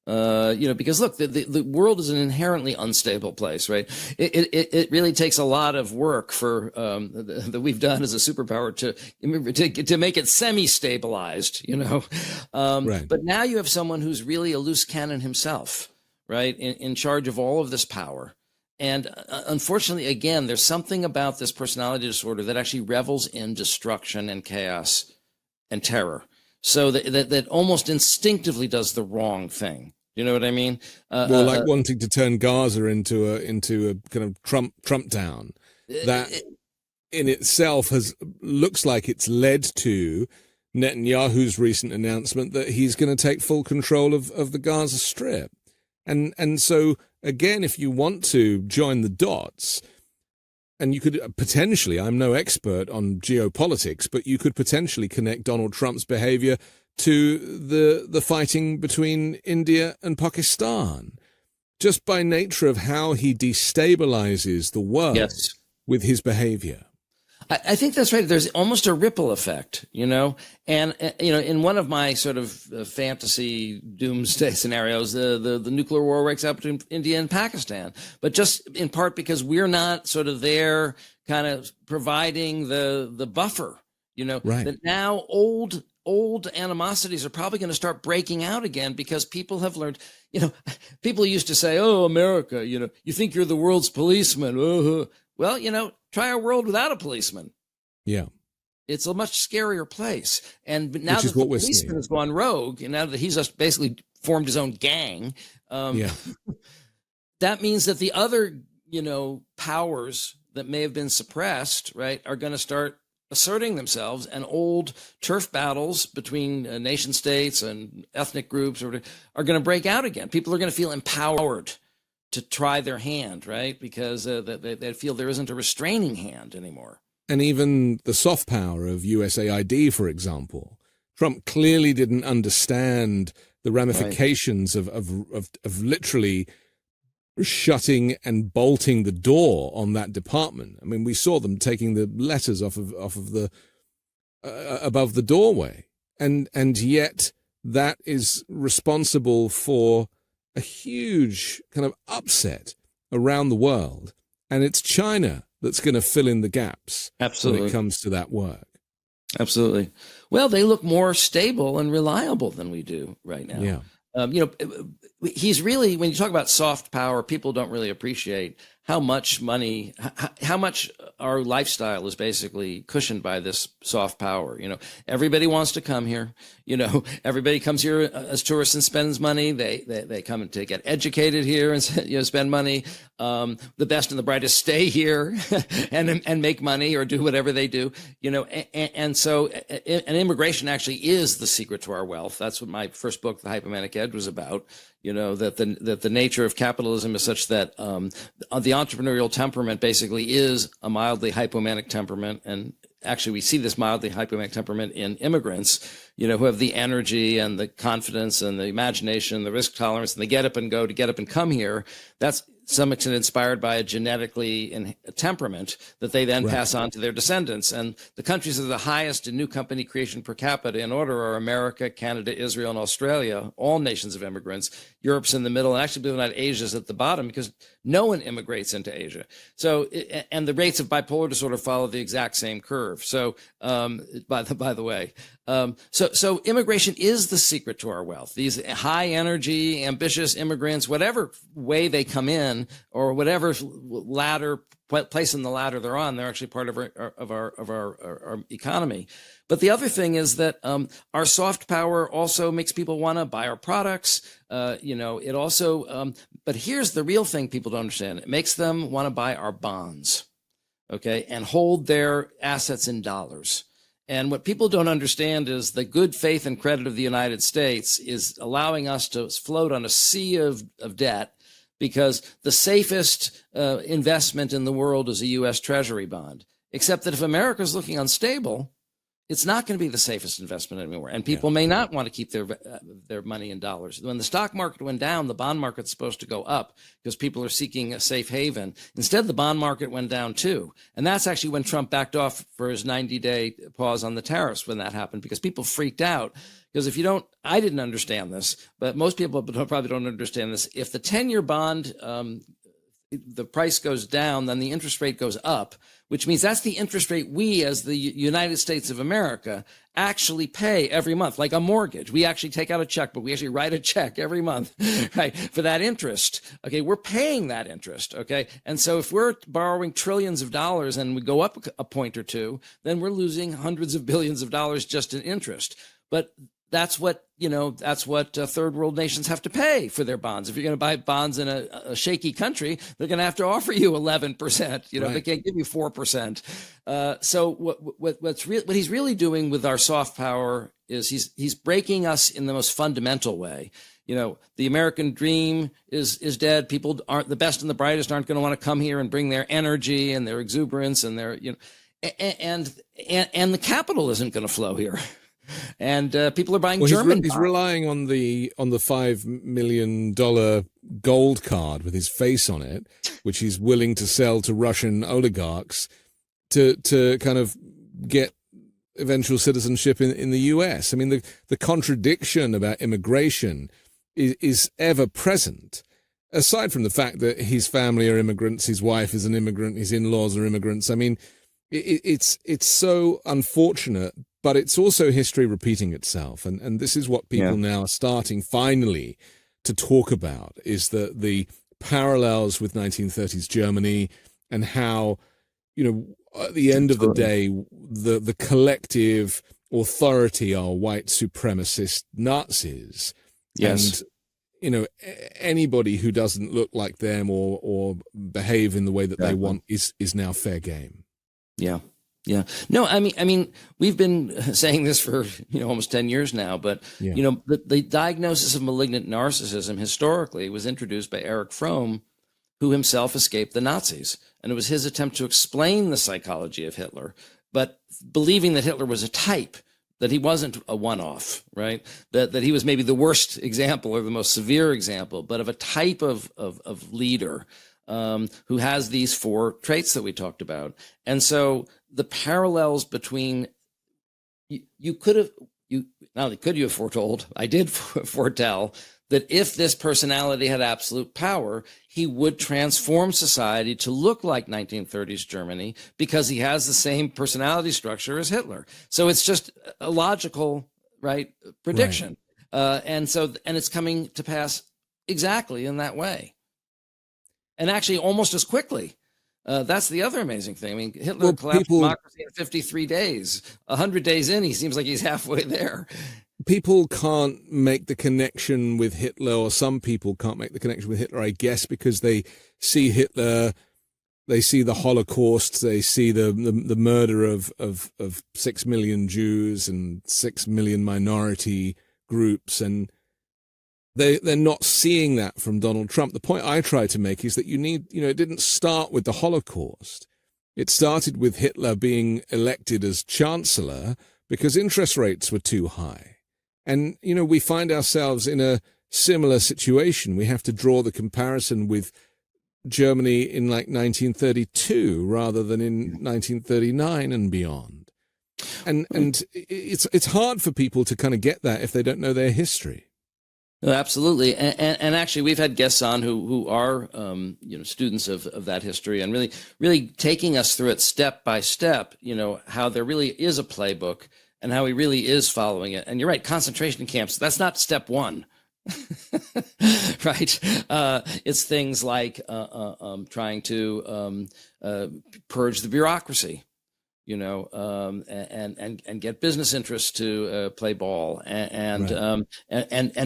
You know, because look, the world is an inherently unstable place, right? It really takes a lot of work for that we've done as a superpower to make it semi-stabilized, you know.
Right.
But now you have someone who's really a loose cannon himself, right, in charge of all of this power. And unfortunately, again, there's something about this personality disorder that actually revels in destruction and chaos and terror. So that almost instinctively does the wrong thing. You know what I mean?
Well, like wanting to turn Gaza into a kind of Trump town. in itself looks like it's led to Netanyahu's recent announcement that he's going to take full control of the Gaza Strip. And so, again, if you want to join the dots, and you could potentially, I'm no expert on geopolitics, but you could potentially connect Donald Trump's behavior to the fighting between India and Pakistan, just by nature of how he destabilizes the world with his behavior.
I think that's right. There's almost a ripple effect, and in one of my sort of fantasy doomsday scenarios, the nuclear war breaks out between India and Pakistan, but just in part because we're not sort of there, kind of providing the buffer,
right.
That now old animosities are probably going to start breaking out again because people have learned, people used to say, "Oh, America, you think you're the world's policeman." Well, try a world without a policeman.
Yeah.
It's a much scarier place. And now that the policeman has gone rogue, and now that he's just basically formed his own gang, that means that the other, powers that may have been suppressed, right, are going to start asserting themselves, and old turf battles between nation states and ethnic groups are going to break out again. People are going to feel empowered to try their hand, right? Because they feel there isn't a restraining hand anymore.
And even the soft power of USAID, for example, Trump clearly didn't understand the ramifications of literally shutting and bolting the door on that department. I mean, we saw them taking the letters off of the above the doorway, and yet that is responsible for a huge kind of upset around the world, and it's China that's going to fill in the gaps.
Absolutely.
When it comes to that work.
Absolutely. Well, they look more stable and reliable than we do right now.
Yeah.
He's really, when you talk about soft power, people don't really appreciate how much money, how much our lifestyle is basically cushioned by this soft power. Everybody wants to come here. Everybody comes here as tourists and spends money. They come to get educated here and spend money. The best and the brightest stay here and make money or do whatever they do. And so immigration actually is the secret to our wealth. That's what my first book, The Hypomanic Edge, was about. That the nature of capitalism is such that the entrepreneurial temperament basically is a mildly hypomanic temperament. And actually, we see this mildly hypomanic temperament in immigrants, who have the energy and the confidence and the imagination, the risk tolerance, and the get up and go to get up and come here. That's some extent inspired by a genetically temperament that they then pass on to their descendants. And the countries that are the highest in new company creation per capita in order are America, Canada, Israel, and Australia, all nations of immigrants. Europe's in the middle, and actually, believe it or not, Asia's at the bottom because no one immigrates into Asia. So, and the rates of bipolar disorder follow the exact same curve. So, by the way, so immigration is the secret to our wealth. These high energy, ambitious immigrants, whatever way they come in, or whatever place in the ladder they're on, they're actually part of our economy. But the other thing is that our soft power also makes people want to buy our products. It also, but here's the real thing people don't understand: it makes them want to buy our bonds, okay, and hold their assets in dollars. And what people don't understand is the good faith and credit of the United States is allowing us to float on a sea of debt, because the safest investment in the world is a U.S. Treasury bond. Except that if America is looking unstable, it's not going to be the safest investment anymore. And people may not want to keep their money in dollars. When the stock market went down, the bond market's supposed to go up because people are seeking a safe haven. Instead, the bond market went down too. And that's actually when Trump backed off for his 90-day pause on the tariffs when that happened, because people freaked out. Because if you don't, I didn't understand this, but most people probably don't understand this. If the 10-year bond, the price goes down, then the interest rate goes up, which means that's the interest rate we, as the United States of America, actually pay every month, like a mortgage. We actually take out a check, but we actually write a check every month, right, for that interest. Okay, we're paying that interest, okay? And so if we're borrowing trillions of dollars and we go up a point or two, then we're losing hundreds of billions of dollars just in interest. But that's what third world nations have to pay for their bonds. If you're going to buy bonds in a shaky country, they're going to have to offer you 11%. Right. They can't give you 4%. So what he's really doing with our soft power is he's breaking us in the most fundamental way. The American dream is dead. People aren't, the best and the brightest aren't going to want to come here and bring their energy and their exuberance and their, and the capital isn't going to flow here. And people are buying German.
He's relying on the $5 million gold card with his face on it, which he's willing to sell to Russian oligarchs to kind of get eventual citizenship in the US. I mean, the contradiction about immigration is ever present. Aside from the fact that his family are immigrants, his wife is an immigrant, his in-laws are immigrants. I mean, it's so unfortunate. But it's also history repeating itself. And this is what people now are starting finally to talk about, is the parallels with 1930s Germany and how, at the end of the day, the collective authority are white supremacist Nazis.
Yes.
And, anybody who doesn't look like them or behave in the way that they want is now fair game.
Yeah. Yeah. No, I mean, we've been saying this for, almost 10 years now, but, the diagnosis of malignant narcissism historically was introduced by Erich Fromm, who himself escaped the Nazis. And it was his attempt to explain the psychology of Hitler, but believing that Hitler was a type, that he wasn't a one-off, right? That he was maybe the worst example or the most severe example, but of a type of leader who has these 4 traits that we talked about. And so the parallels between not only could you have foretold, I did foretell that if this personality had absolute power, he would transform society to look like 1930s Germany because he has the same personality structure as Hitler. So it's just a logical, prediction. Right. And it's coming to pass exactly in that way. And actually almost as quickly. That's the other amazing thing. I mean, Hitler collapsed democracy in 53 days. 100 days in, he seems like he's halfway there.
People can't make the connection with Hitler, or some people can't make the connection with Hitler, I guess, because they see Hitler, they see the Holocaust, they see the murder of 6 million Jews and 6 million minority groups, and they're not seeing that from Donald Trump. The point I try to make is that it didn't start with the Holocaust. It started with Hitler being elected as chancellor because interest rates were too high. And, we find ourselves in a similar situation. We have to draw the comparison with Germany in 1932 rather than in 1939 and beyond. And it's hard for people to kind of get that if they don't know their history.
No, absolutely. And actually, we've had guests on who are, students of that history and really taking us through it step by step, how there really is a playbook and how he really is following it. And you're right, concentration camps, that's not step one. Right. It's things like trying to purge the bureaucracy. And get business interests to play ball and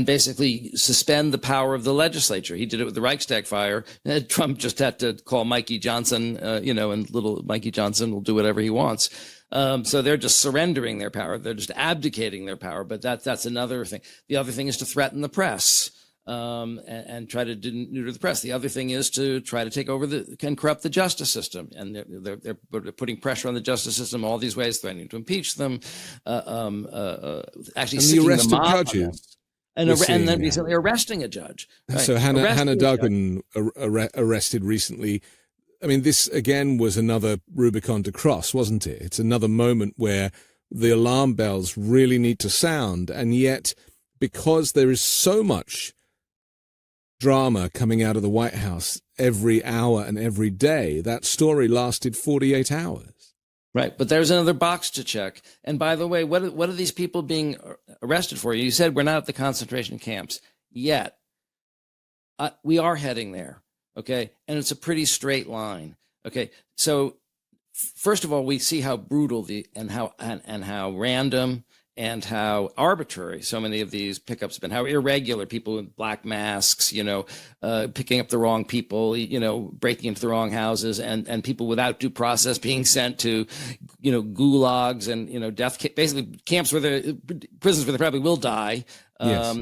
basically suspend the power of the legislature. He did it with the Reichstag fire. Trump just had to call Mikey Johnson, and little Mikey Johnson will do whatever he wants. So they're just surrendering their power. They're just abdicating their power. But that's another thing. The other thing is to threaten the press. And try to neuter the press. The other thing is to try to take over and corrupt the justice system. And they're putting pressure on the justice system all these ways, threatening to impeach them, actually seeking the mob judges. And then recently arresting a judge. Right?
So Hannah Duggan arrested recently. I mean, this again was another Rubicon to cross, wasn't it? It's another moment where the alarm bells really need to sound. And yet, because there is so much drama coming out of the White House every hour and every day, that story lasted 48 hours.
Right. But there's another box to check. And by the way, what are these people being arrested for? You said we're not at the concentration camps yet. We are heading there. Okay. And it's a pretty straight line. Okay. So first of all, we see how brutal and how random and how arbitrary so many of these pickups have been, how irregular people with black masks, picking up the wrong people, breaking into the wrong houses, and people without due process being sent to, gulags and, basically camps prisons where they probably will die.
Yes.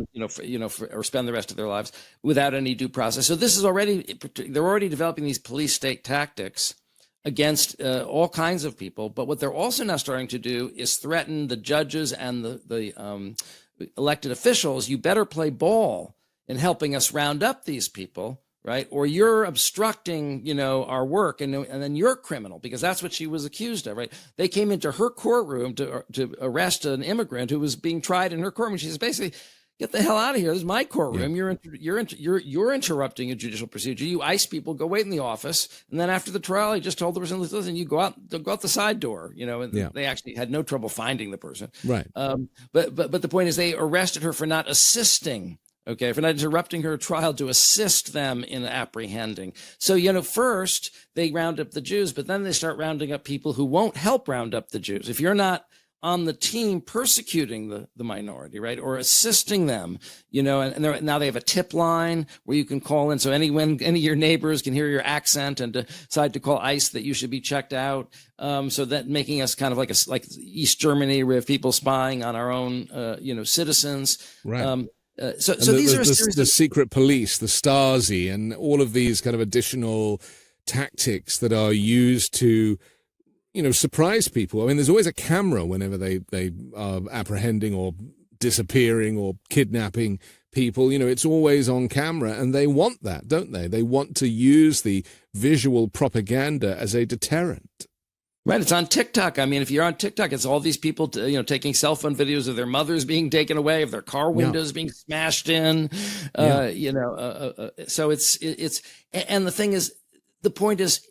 Or spend the rest of their lives without any due process. So they're already developing these police state tactics against all kinds of people. But what they're also now starting to do is threaten the judges and the elected officials. You better play ball in helping us round up these people, right? Or you're obstructing, our work, and then you're criminal, because that's what she was accused of, right? They came into her courtroom to arrest an immigrant who was being tried in her courtroom. She says, basically, get the hell out of here. This is my courtroom. Yeah. You're interrupting a judicial procedure. You ICE people go wait in the office, and then after the trial, he just told the person, listen, you go out the side door, and they actually had no trouble finding the person.
Right.
But the point is, they arrested her for not assisting. Okay, for not interrupting her trial to assist them in apprehending. So, first they round up the Jews, but then they start rounding up people who won't help round up the Jews. If you're not on the team persecuting the minority, right, or assisting them, and now they have a tip line where you can call in. So any of your neighbors can hear your accent and decide to call ICE that you should be checked out. So that making us kind of like East Germany, where we have people spying on our own, citizens.
Right.
So these are
the secret police, the Stasi, and all of these kind of additional tactics that are used to, surprise people. I mean, there's always a camera whenever they are apprehending or disappearing or kidnapping people. It's always on camera, and they want that, don't they? They want to use the visual propaganda as a deterrent.
Right, it's on TikTok. I mean, if you're on TikTok, it's all these people, taking cell phone videos of their mothers being taken away, of their car windows being smashed in. So it's, and the thing is, the point is,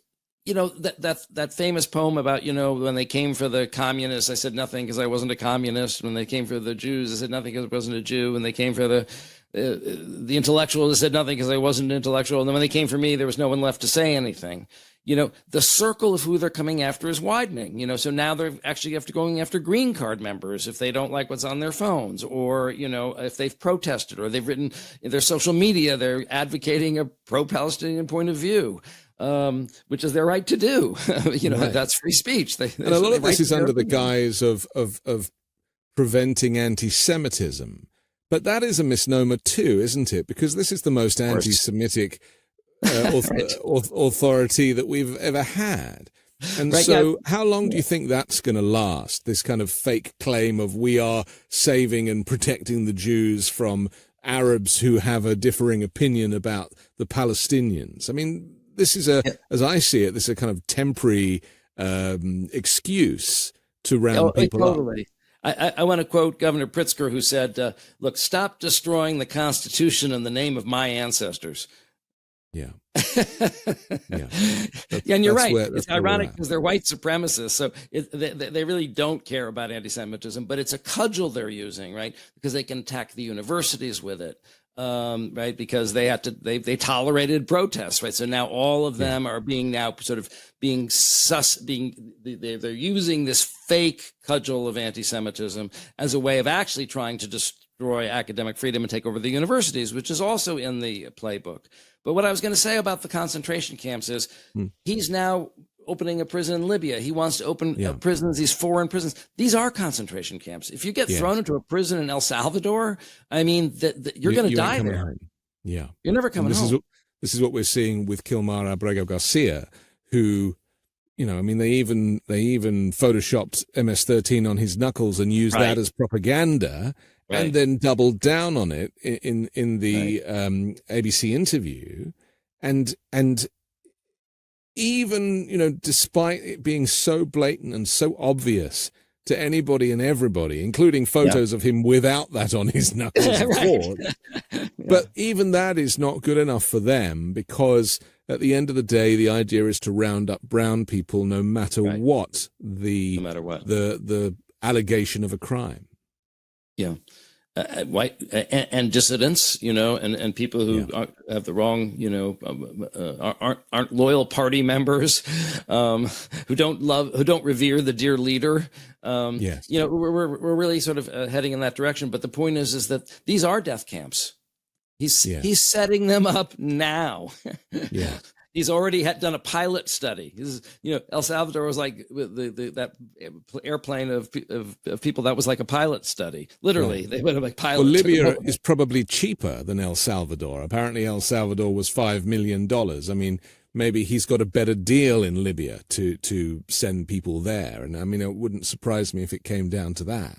that famous poem about, when they came for the communists, I said nothing because I wasn't a communist. When they came for the Jews, I said nothing because I wasn't a Jew. When they came for the intellectuals, I said nothing because I wasn't an intellectual. And then when they came for me, there was no one left to say anything. The circle of who they're coming after is widening, so now they're actually going after green card members if they don't like what's on their phones, or, if they've protested or they've written in their social media, they're advocating a pro-Palestinian point of view, which is their right to do. Right. That's free speech. And
a lot of this is under the guise of preventing anti-Semitism. But that is a misnomer too, isn't it? Because this is the most anti-Semitic authority that we've ever had. And how long do you think that's going to last, this kind of fake claim of we are saving and protecting the Jews from Arabs who have a differing opinion about the Palestinians? I mean, this is as I see it, this is a kind of temporary excuse to round people
totally. up. I want to quote Governor Pritzker, who said, look, stop destroying the Constitution in the name of my ancestors.
Yeah.
And you're right. It's ironic because they're white supremacists. So they really don't care about anti-Semitism, but it's a cudgel they're using, right? Because they can attack the universities with it. Right, because they tolerated protests, right? So now all of them are being they're using this fake cudgel of anti-Semitism as a way of actually trying to destroy academic freedom and take over the universities, which is also in the playbook. But what I was going to say about the concentration camps is he's now opening a prison in Libya. He wants to open prisons, these foreign prisons. These are concentration camps. If you get thrown into a prison in El Salvador, I mean, you're going to die there.
Home. Yeah.
You're never coming home.
This is what we're seeing with Kilmar Abrego Garcia, who, they even photoshopped MS-13 on his knuckles and used that as propaganda, and then doubled down on it in the ABC interview. And even, despite it being so blatant and so obvious to anybody and everybody, including photos of him without that on his knuckles, of course. But even that is not good enough for them, because at the end of the day, the idea is to round up brown people no matter what the allegation of a crime.
Yeah. white and dissidents, and people who have the wrong, aren't loyal party members, who don't revere the dear leader.
Yes.
We're really sort of heading in that direction. But the point is that these are death camps. He's setting them up now.
Yeah.
He's already done a pilot study. El Salvador was like that airplane of people that was like a pilot study. Literally, they went like pilot.
Well, Libya is probably cheaper than El Salvador. Apparently, El Salvador was $5 million. I mean, maybe he's got a better deal in Libya to send people there. And I mean, it wouldn't surprise me if it came down to that.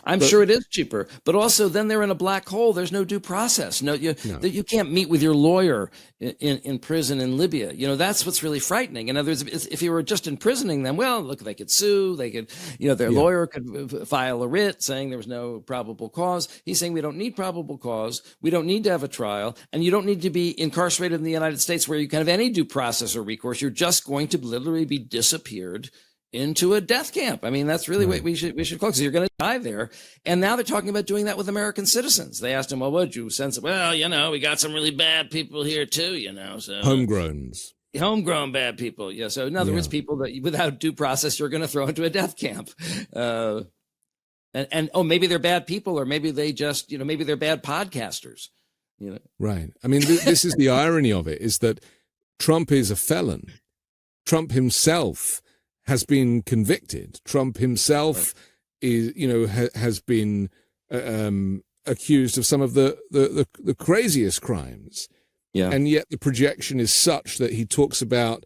I'm sure it is cheaper, but also then they're in a black hole. There's no due process. You can't meet with your lawyer in prison in Libya. That's what's really frightening. In other words, if you were just imprisoning them, well, look, they could sue. They could, their lawyer could file a writ saying there was no probable cause. He's saying we don't need probable cause. We don't need to have a trial, and you don't need to be incarcerated in the United States where you can have any due process or recourse. You're just going to literally be disappeared into a death camp. I mean, that's really what we should call it, because you're going to die there. And now they're talking about doing that with American citizens. They asked him, well, would you sense it? Well, we got some really bad people here too, so homegrown bad people. Yeah. So in other words, people that without due process, you're going to throw into a death camp. And maybe they're bad people, or maybe they just, maybe they're bad podcasters.
Right. I mean, this is the irony of it, is that Trump is a felon. Trump himself has been convicted. Trump himself is, has been accused of some of the craziest crimes. Yeah. And yet the projection is such that he talks about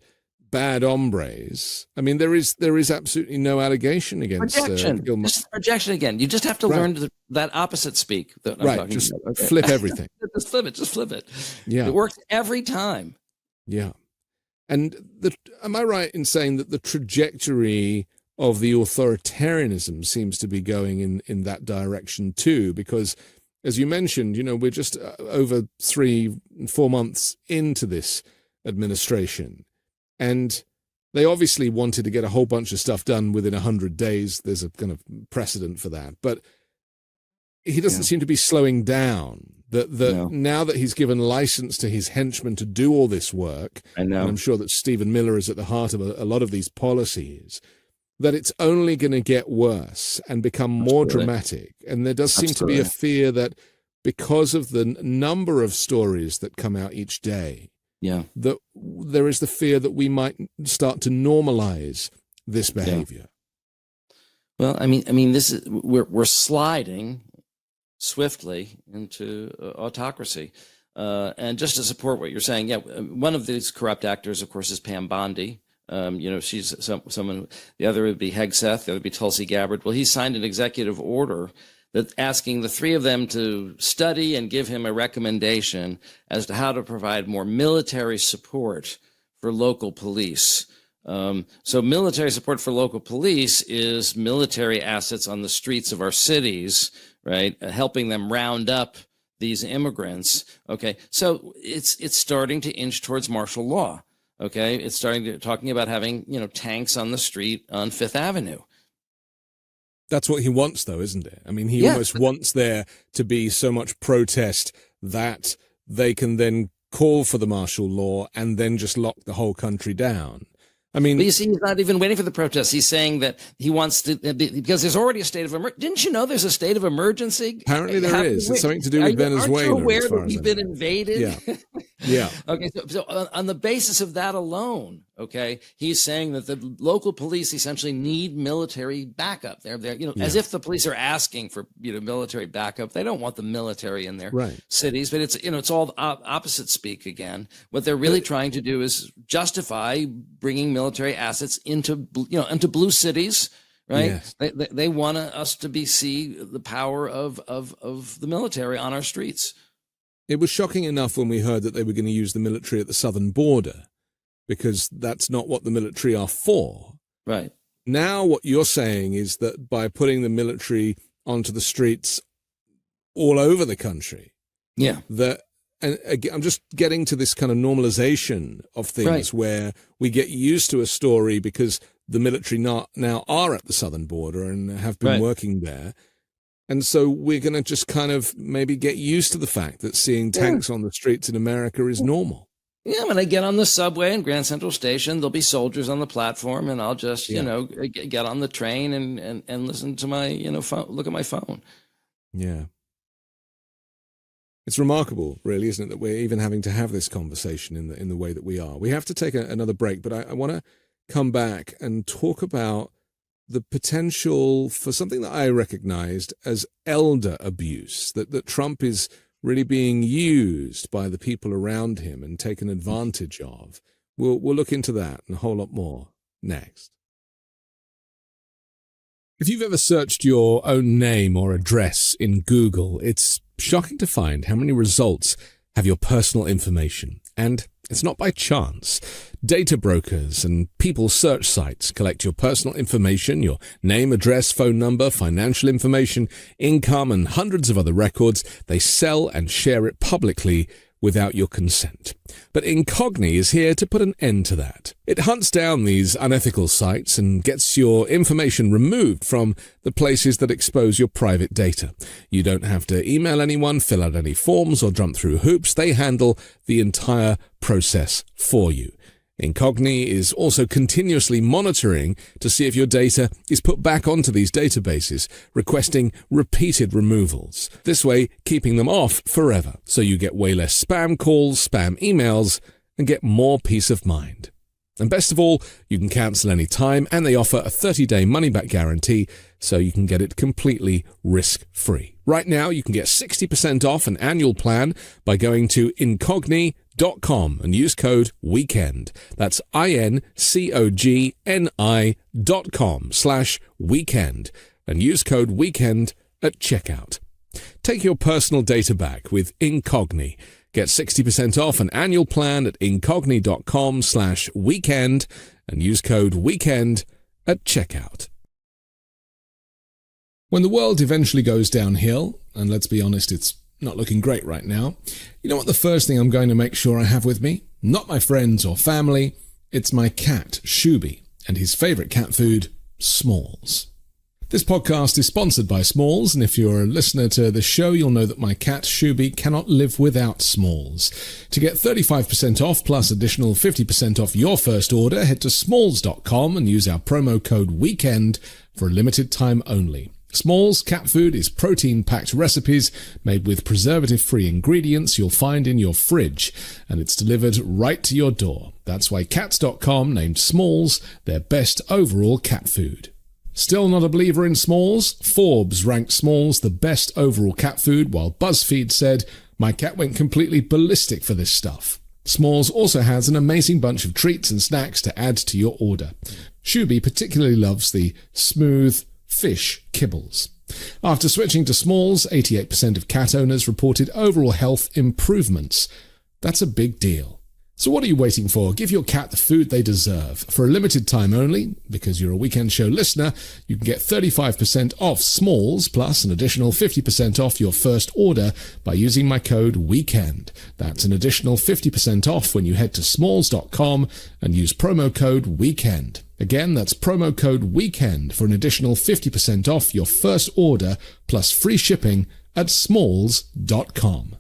bad hombres. I mean, there is absolutely no allegation against
projection. Just projection again. You just have to learn that opposite speak. That I'm talking
just
about.
Flip everything.
Just flip it.
Yeah.
It works every time.
Yeah. And am I right in saying that the trajectory of the authoritarianism seems to be going in that direction too? Because, as you mentioned, we're just over 3-4 months into this administration, and they obviously wanted to get a whole bunch of stuff done within 100 days. There's a kind of precedent for that, but he doesn't seem to be slowing down. Now that he's given license to his henchmen to do all this work, and I'm sure that Stephen Miller is at the heart of a lot of these policies, that it's only going to get worse and become more dramatic. And there does seem to be a fear that because of the number of stories that come out each day, that there is the fear that we might start to normalize this behavior.
Well, I mean, this is we're sliding swiftly into autocracy. And just to support what you're saying, one of these corrupt actors, of course, is Pam Bondi. She's someone, the other would be Hegseth, the other would be Tulsi Gabbard. Well, he signed an executive order that asking the three of them to study and give him a recommendation as to how to provide more military support for local police. So military support for local police is military assets on the streets of our cities, right? Helping them round up these immigrants. Okay. So it's starting to inch towards martial law. Okay. It's talking about having, tanks on the street on Fifth Avenue.
That's what he wants, though, isn't it? I mean, he almost wants there to be so much protest that they can then call for the martial law and then just lock the whole country down. I mean,
but you see, he's not even waiting for the protests. He's saying that he wants to, because there's already a state of emergency. Didn't you know there's a state of emergency?
Apparently there is. It's something to do with Venezuela.
Aren't you aware that we've been invaded?
Yeah. Yeah.
Okay. So on the basis of that alone, okay, he's saying that the local police essentially need military backup. They're as if the police are asking for, military backup. They don't want the military in their cities, but it's all opposite speak again. What they're really trying to do is justify bringing military assets into blue cities, right? Yes. They want us to see the power of the military on our streets.
It was shocking enough when we heard that they were going to use the military at the southern border, because that's not what the military are for.
Right.
Now what you're saying is that by putting the military onto the streets all over the country, and again, I'm just getting to this kind of normalization of things where we get used to a story because the military now are at the southern border and have been working there. And so we're going to just kind of maybe get used to the fact that seeing tanks on the streets in America is normal.
Yeah, when I get on the subway in Grand Central Station, there'll be soldiers on the platform, and I'll just, get on the train and listen to my, phone, look at my phone.
Yeah. It's remarkable, really, isn't it, that we're even having to have this conversation in the way that we are. We have to take another break, but I want to come back and talk about the potential for something that I recognized as elder abuse, that Trump is really being used by the people around him and taken advantage of. We'll look into that and a whole lot more next. If you've ever searched your own name or address in Google, it's shocking to find how many results have your personal information. And it's not by chance. Data brokers and people search sites collect your personal information, your name, address, phone number, financial information, income, and hundreds of other records. They sell and share it publicly without your consent. But Incogni is here to put an end to that. It hunts down these unethical sites and gets your information removed from the places that expose your private data. You don't have to email anyone, fill out any forms, or jump through hoops. They handle the entire process for you. Incogni is also continuously monitoring to see if your data is put back onto these databases, requesting repeated removals. This way, keeping them off forever, so you get way less spam calls, spam emails, and get more peace of mind. And best of all, you can cancel any time, and they offer a 30-day money-back guarantee, so you can get it completely risk-free. Right now, you can get 60% off an annual plan by going to incogni.com and use code WEEKEND. That's incogni.com/weekend and use code WEEKEND at checkout. Take your personal data back with Incogni. Get 60% off an annual plan at incogni.com/weekend and use code WEEKEND at checkout. When the world eventually goes downhill, and let's be honest, it's not looking great right now, you know what the first thing I'm going to make sure I have with me? Not my friends or family, it's my cat, Shuby, and his favorite cat food, Smalls. This podcast is sponsored by Smalls, and if you're a listener to the show, you'll know that my cat, Shuby, cannot live without Smalls. To get 35% off plus additional 50% off your first order, head to smalls.com and use our promo code WEEKEND for a limited time only. Smalls cat food is protein-packed recipes made with preservative-free ingredients you'll find in your fridge, and it's delivered right to your door. That's why Cats.com named Smalls their best overall cat food. Still not a believer in Smalls? Forbes ranked Smalls the best overall cat food, while BuzzFeed said, "My cat went completely ballistic for this stuff." Smalls also has an amazing bunch of treats and snacks to add to your order. Shuby particularly loves the smooth fish kibbles. After switching to Smalls, 88% of cat owners reported overall health improvements. That's a big deal. So what are you waiting for? Give your cat the food they deserve. For a limited time only, because you're a Weekend Show listener, you can get 35% off Smalls plus an additional 50% off your first order by using my code WEEKEND. That's an additional 50% off when you head to smalls.com and use promo code WEEKEND. Again, that's promo code WEEKEND for an additional 50% off your first order plus free shipping at smalls.com.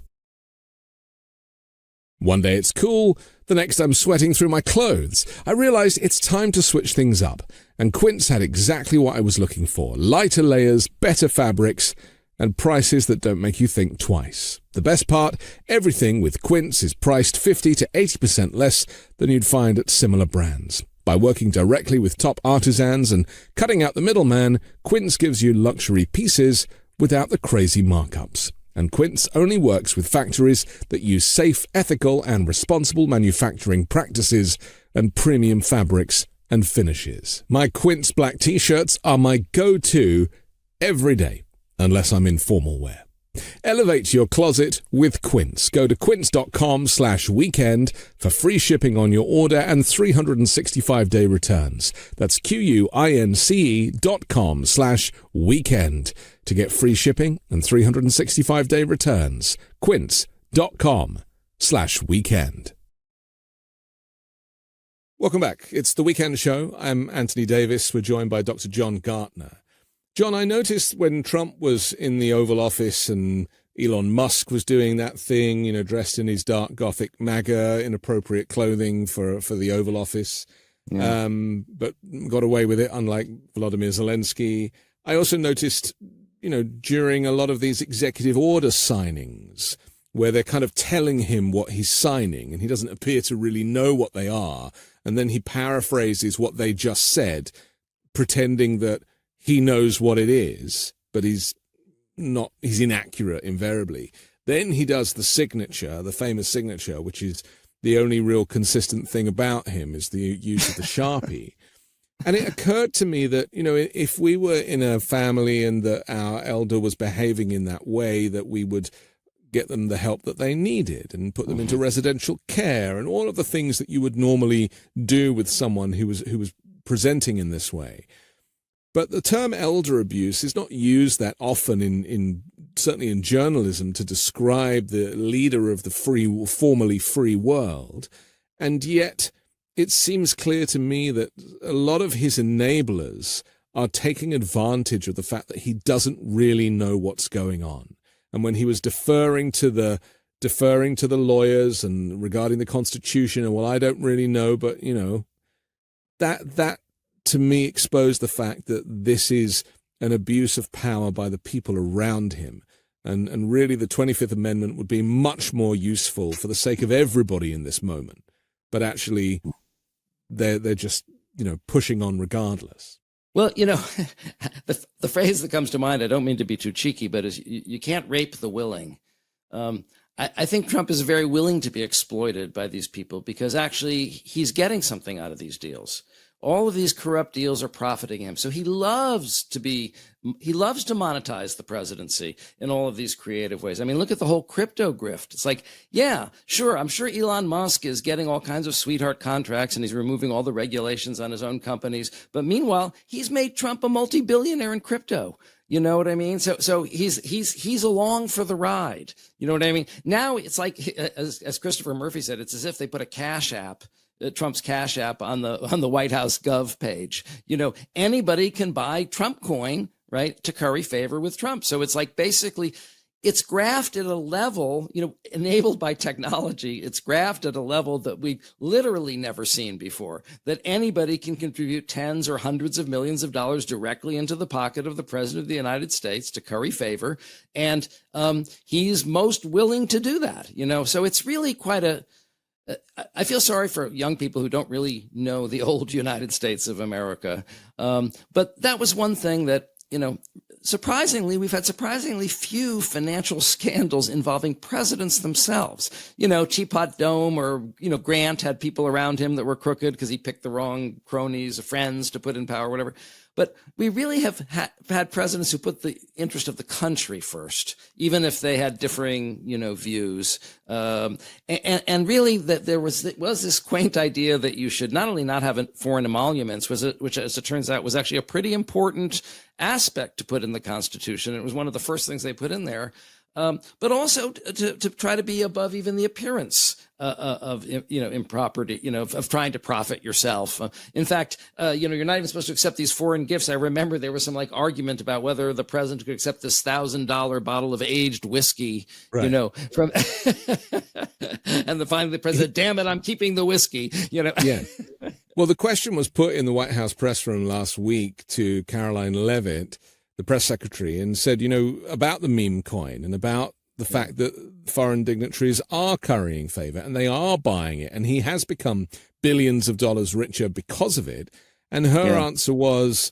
One day it's cool, the next I'm sweating through my clothes. I realized it's time to switch things up, and Quince had exactly what I was looking for. Lighter layers, better fabrics, and prices that don't make you think twice. The best part, everything with Quince is priced 50 to 80% less than you'd find at similar brands. By working directly with top artisans and cutting out the middleman, Quince gives you luxury pieces without the crazy markups. And Quince only works with factories that use safe, ethical, and responsible manufacturing practices and premium fabrics and finishes. My Quince black t-shirts are my go-to every day, unless I'm in formal wear. Elevate your closet with Quince. Go to quince.com/weekend for free shipping on your order and 365-day returns. That's QUINCE.com/weekend to get free shipping and 365-day returns. Quince.com/weekend. Welcome back. It's The Weekend Show. I'm Anthony Davis. We're joined by Dr. John Gartner. John, I noticed when Trump was in the Oval Office and Elon Musk was doing that thing, dressed in his dark Gothic MAGA, inappropriate clothing for the Oval Office, but got away with it, unlike Volodymyr Zelensky. I also noticed, during a lot of these executive order signings, where they're kind of telling him what he's signing, and he doesn't appear to really know what they are, and then he paraphrases what they just said, pretending that he knows what it is, but he's inaccurate invariably. Then he does the signature, the famous signature, which is the only real consistent thing about him, is the use of the Sharpie. And it occurred to me that, if we were in a family and that our elder was behaving in that way, that we would get them the help that they needed and put them into residential care and all of the things that you would normally do with someone who was presenting in this way. But the term elder abuse is not used that often in certainly in journalism to describe the leader of the formerly free world. And yet it seems clear to me that a lot of his enablers are taking advantage of the fact that he doesn't really know what's going on. And when he was deferring to the lawyers and regarding the Constitution, and, well, I don't really know, but, that to me exposed the fact that this is an abuse of power by the people around him. And really the 25th Amendment would be much more useful for the sake of everybody in this moment. But actually, they're just, pushing on regardless.
Well, the phrase that comes to mind, I don't mean to be too cheeky, but is you can't rape the willing. I think Trump is very willing to be exploited by these people because actually he's getting something out of these deals. All of these corrupt deals are profiting him. So he loves to monetize the presidency in all of these creative ways. I mean, look at the whole crypto grift. It's like, yeah, sure. I'm sure Elon Musk is getting all kinds of sweetheart contracts and he's removing all the regulations on his own companies. But meanwhile, he's made Trump a multi-billionaire in crypto. You know what I mean? So he's along for the ride. You know what I mean? Now it's like, as Christopher Murphy said, it's as if they put a Cash App, Trump's Cash App on the White House Gov page. Anybody can buy Trump coin, right, to curry favor with Trump. So it's like basically it's graphed at a level, enabled by technology. It's graphed at a level that we've literally never seen before, that anybody can contribute tens or hundreds of millions of dollars directly into the pocket of the president of the United States to curry favor. And he's most willing to do that, so it's really quite I feel sorry for young people who don't really know the old United States of America. But that was one thing that, surprisingly, we've had surprisingly few financial scandals involving presidents themselves. Teapot Dome or, Grant had people around him that were crooked because he picked the wrong cronies or friends to put in power, whatever. But we really have had presidents who put the interest of the country first, even if they had differing, views. And really that there was this quaint idea that you should not only not have foreign emoluments, which as it turns out was actually a pretty important aspect to put in the Constitution. It was one of the first things they put in there. But also to try to be above even the appearance of improperty, of trying to profit yourself. In fact, you're not even supposed to accept these foreign gifts. I remember there was some argument about whether the president could accept this $1,000 bottle of aged whiskey,
right,
from, and finally the president, damn it, I'm keeping the whiskey,
Yeah. Well, the question was put in the White House press room last week to Caroline Leavitt, the press secretary, and said, about the meme coin and about the fact that foreign dignitaries are currying favor and they are buying it. And he has become billions of dollars richer because of it. And her answer was,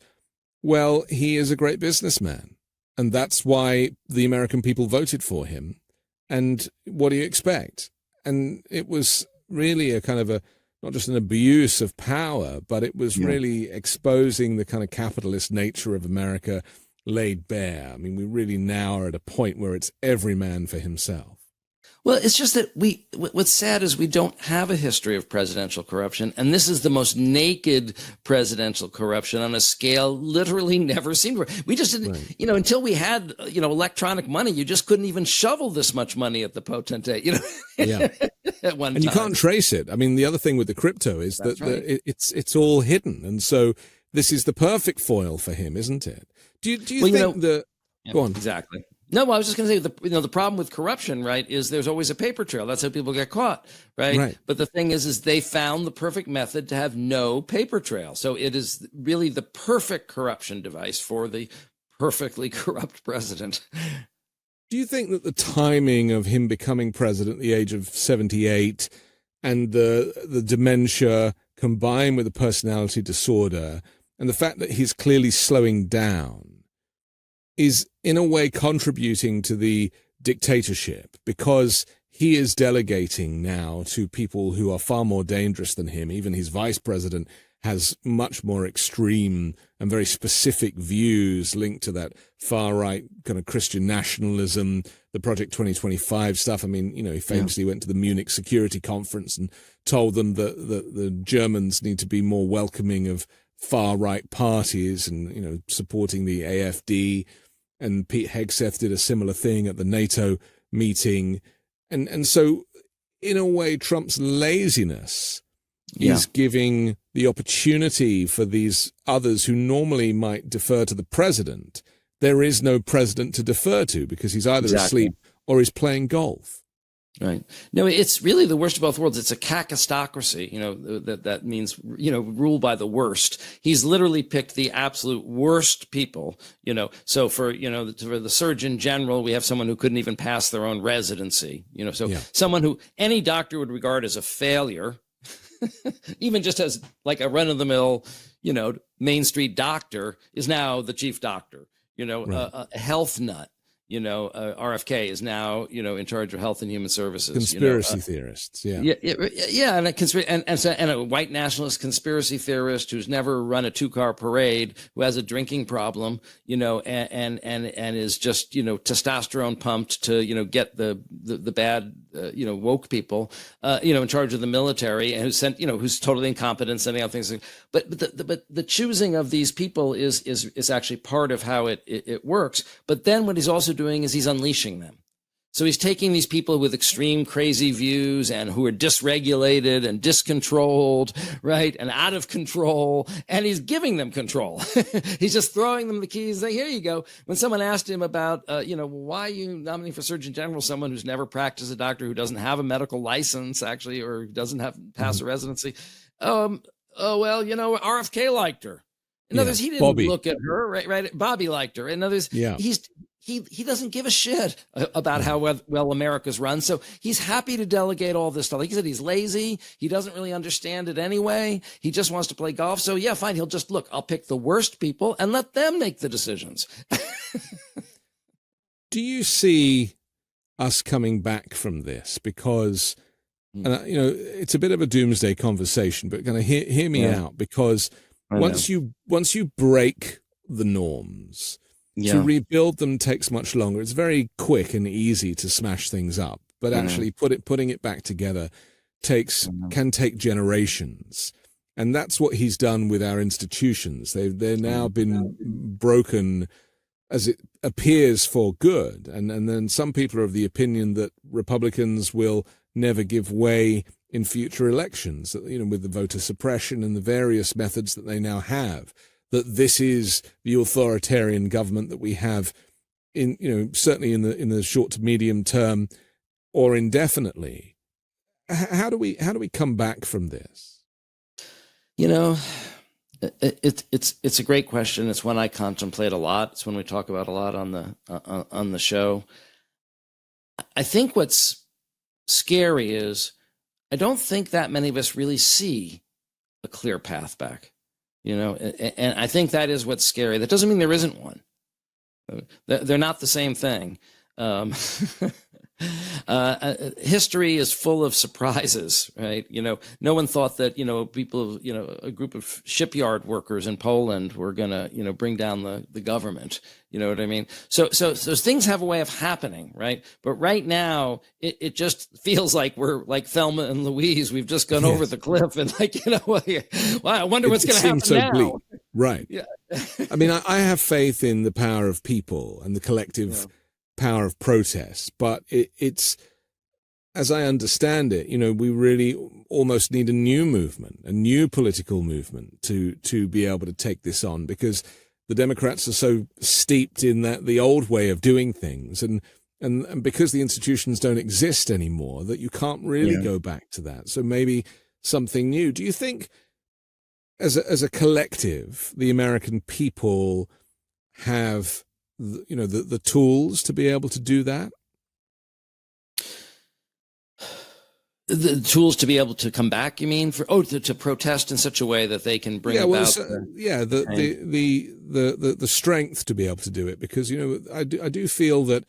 well, he is a great businessman. And that's why the American people voted for him. And what do you expect? And it was really a kind of not just an abuse of power, but it was really exposing the kind of capitalist nature of America laid bare. I mean, we really now are at a point where it's every man for himself.
Well, it's just that what's sad is we don't have a history of presidential corruption. And this is the most naked presidential corruption on a scale literally never seen before. We just didn't,
right,
until we had, electronic money, you just couldn't even shovel this much money at the potentate,
Yeah.
at one time.
And you can't trace it. I mean, the other thing with the crypto is that
right,
it's all hidden. And so this is the perfect foil for him, isn't it? Do you
Well,
think that?
yeah,
Go on.
exactly. No, well, I was just going to say the problem with corruption, right, is there's always a paper trail. That's how people get caught, right?
Right.
But the thing is they found the perfect method to have no paper trail. So it is really the perfect corruption device for the perfectly corrupt president.
Do you think that the timing of him becoming president at the age of 78 and the dementia combined with the personality disorder and the fact that he's clearly slowing down is in a way contributing to the dictatorship, because he is delegating now to people who are far more dangerous than him? Even his vice president has much more extreme and very specific views linked to that far-right kind of Christian nationalism, the Project 2025 stuff. I mean, he famously went to the Munich Security Conference and told them that the Germans need to be more welcoming of far-right parties and, supporting the AfD. And Pete Hegseth did a similar thing at the NATO meeting. And so, in a way, Trump's laziness is giving the opportunity for these others who normally might defer to the president. There is no president to defer to because he's either asleep or he's playing golf.
Right. No, it's really the worst of both worlds. It's a kakistocracy, that means, rule by the worst. He's literally picked the absolute worst people, so for the Surgeon General, we have someone who couldn't even pass their own residency, someone who any doctor would regard as a failure, even just as like a run of the mill, Main Street doctor is now the chief doctor, a health nut. RFK is now, in charge of health and human services.
Conspiracy theorists, and
a white nationalist conspiracy theorist who's never run a 2-car parade, who has a drinking problem, and is just, testosterone pumped to, get the bad, woke people, in charge of the military, and who's totally incompetent, sending out things. But the choosing of these people is actually part of how it works. But then what he's also doing is he's unleashing them. So he's taking these people with extreme crazy views and who are dysregulated and discontrolled, right, and out of control, and he's giving them control. He's just throwing them the keys. Like, here you go. When someone asked him about, why are you nominating for Surgeon General someone who's never practiced, a doctor who doesn't have a medical license, actually, or doesn't have pass a residency? RFK liked her. In other words, he didn't look at her, right? Bobby liked her. In other words, he doesn't give a shit about how well America's run. So he's happy to delegate all this stuff. Like you said, he's lazy. He doesn't really understand it anyway. He just wants to play golf. So yeah, fine. He'll just I'll pick the worst people and let them make the decisions.
Do you see us coming back from this? Because, it's a bit of a doomsday conversation, but kind of hear me out, because once you break the norms, to rebuild them takes much longer. It's very quick and easy to smash things up, but actually putting it back together can take generations. And that's what he's done with our institutions. They've now been broken, as it appears, for good. And then some people are of the opinion that Republicans will never give way in future elections, with the voter suppression and the various methods that they now have, that this is the authoritarian government that we have certainly in the short to medium term or indefinitely. How do we come back from this?
It's a great question. It's one I contemplate a lot. It's one we talk about a lot on the show. I think what's scary is I don't think that many of us really see a clear path back. And I think that is what's scary. That doesn't mean there isn't one. They're not the same thing. History is full of surprises, right? No one thought that, people, a group of shipyard workers in Poland were going to, bring down the government. You know what I mean? So things have a way of happening, right? But right now, it just feels like we're like Thelma and Louise. We've just gone over the cliff, and well, I wonder what's going to happen now.
Bleak. Right.
Yeah.
I mean, I have faith in the power of people and the collective power of protest, but it's, as I understand it, we really almost need a new movement, a new political movement to be able to take this on, because the Democrats are so steeped in the old way of doing things, and because the institutions don't exist anymore, that you can't really go back to that. So maybe something new. Do you think, as a collective, the American people have the tools to be able to do that?
The tools to be able to come back, you mean, to protest in such a way that they can bring about
the strength to be able to do it, because I do feel that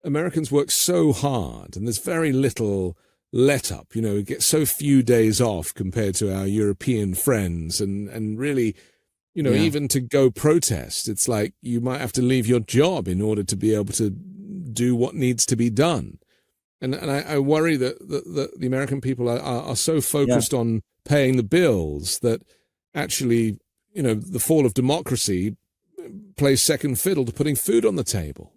Americans work so hard and there's very little let up. We get so few days off compared to our European friends, and really, even to go protest, it's like you might have to leave your job in order to be able to do what needs to be done. And I worry that the American people are so focused on paying the bills that actually, the fall of democracy plays second fiddle to putting food on the table.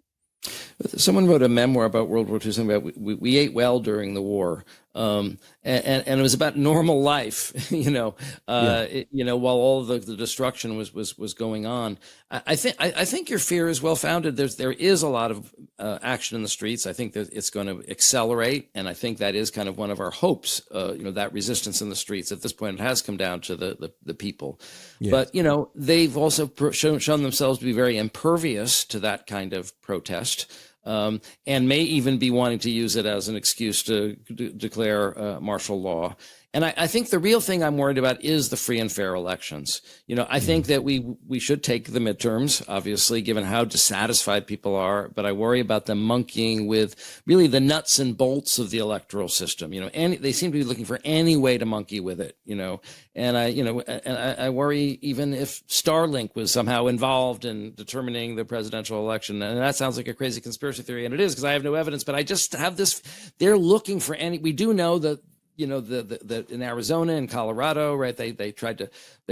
Someone wrote a memoir about World War II, something about we ate well during the war, and it was about normal life, while all of the destruction was going on. I think your fear is well founded. There is a lot of action in the streets. I think that it's going to accelerate, and I think that is kind of one of our hopes. That resistance in the streets. At this point, it has come down to the people, but they've also shown themselves to be very impervious to that kind of protest. And may even be wanting to use it as an excuse to declare martial law. And I think the real thing I'm worried about is the free and fair elections. I think that we should take the midterms, obviously, given how dissatisfied people are. But I worry about them monkeying with really the nuts and bolts of the electoral system. And they seem to be looking for any way to monkey with it. And I worry even if Starlink was somehow involved in determining the presidential election. And that sounds like a crazy conspiracy theory, and it is, because I have no evidence. But I just have this. They're looking for any. We do know that. The in Arizona and Colorado, right? They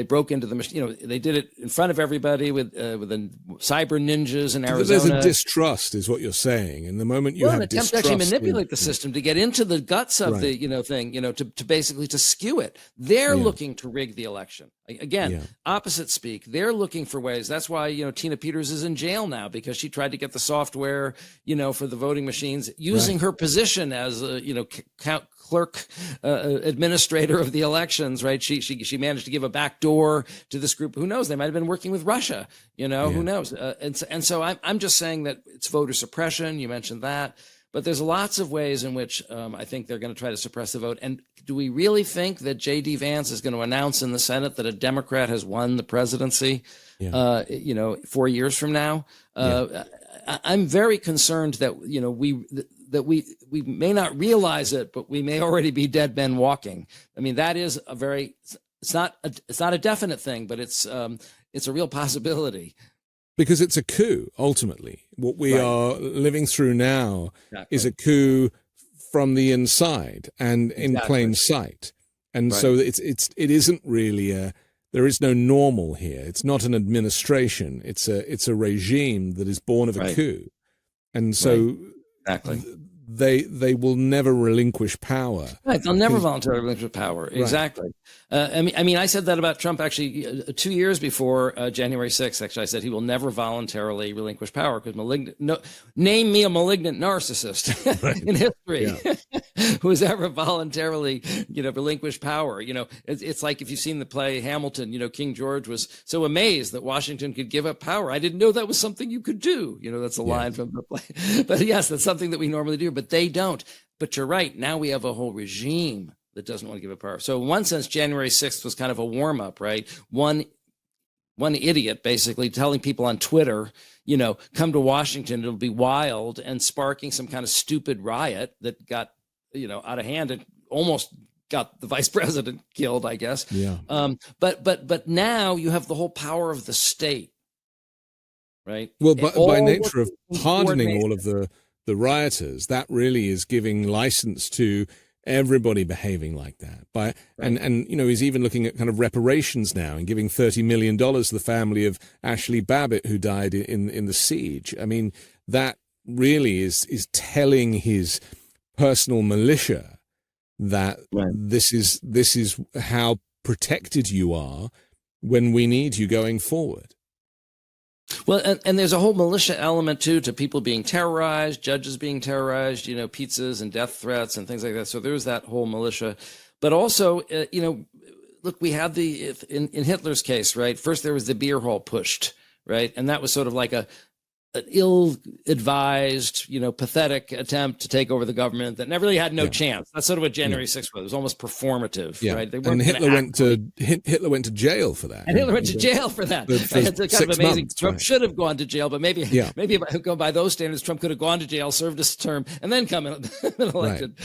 broke into the, they did it in front of everybody with the cyber ninjas in Arizona.
There's a distrust, is what you're saying. And the moment you have
an attempt to actually manipulate the system to get into the guts of the, thing, to basically to skew it. They're looking to rig the election. Again, opposite speak. They're looking for ways. That's why, Tina Peters is in jail now, because she tried to get the software, for the voting machines, using her position as a, clerk administrator of the elections, right? She managed to give a back door to this group. Who knows? They might have been working with Russia, who knows? And so I'm just saying that it's voter suppression. You mentioned that. But there's lots of ways in which I think they're going to try to suppress the vote. And do we really think that J.D. Vance is going to announce in the Senate that a Democrat has won the presidency, 4 years from now? I'm very concerned that, we may not realize it, but we may already be dead men walking. I mean, that is it's not a definite thing, but it's a real possibility.
Because it's a coup, ultimately. What we are living through now is a coup from the inside and in plain sight. And so it isn't really there is no normal here. It's not an administration. It's a regime that is born of a coup. And so they will never relinquish power.
Right, they'll never voluntarily relinquish power. Exactly. I mean, I said that about Trump actually 2 years before January 6th. Actually, I said he will never voluntarily relinquish power because name me a malignant narcissist in history who's ever voluntarily, relinquished power. It's like if you've seen the play Hamilton. King George was so amazed that Washington could give up power. I didn't know that was something you could do. That's a line from the play. But yes, that's something that we normally do. But they don't. But you're right. Now we have a whole regime that doesn't want to give up power. So in one sense, January 6th was kind of a warm up, right? One idiot basically telling people on Twitter, come to Washington, it'll be wild, and sparking some kind of stupid riot that got, out of hand and almost got the vice president killed, I guess.
Yeah.
But now you have the whole power of the state, right?
Well, by nature of hardening all of the rioters, that really is giving license to everybody behaving like that. And he's even looking at kind of reparations now and giving $30 million to the family of Ashley Babbitt, who died in the siege. I mean, that really is telling his personal militia that this is how protected you are when we need you going forward.
Well, and there's a whole militia element too, to people being terrorized, judges being terrorized, pizzas and death threats and things like that. So there's that whole militia, but also, look, we had in Hitler's case, right? First there was the beer hall pushed, right? And that was sort of like an ill-advised, pathetic attempt to take over the government that never really had no chance. That's sort of what January 6th was. It was almost performative, right? They
and Hitler went to jail for that.
And Hitler went to jail for that. It's kind of amazing.
Months,
Trump should have gone to jail, but maybe by those standards, Trump could have gone to jail, served his term, and then come in elected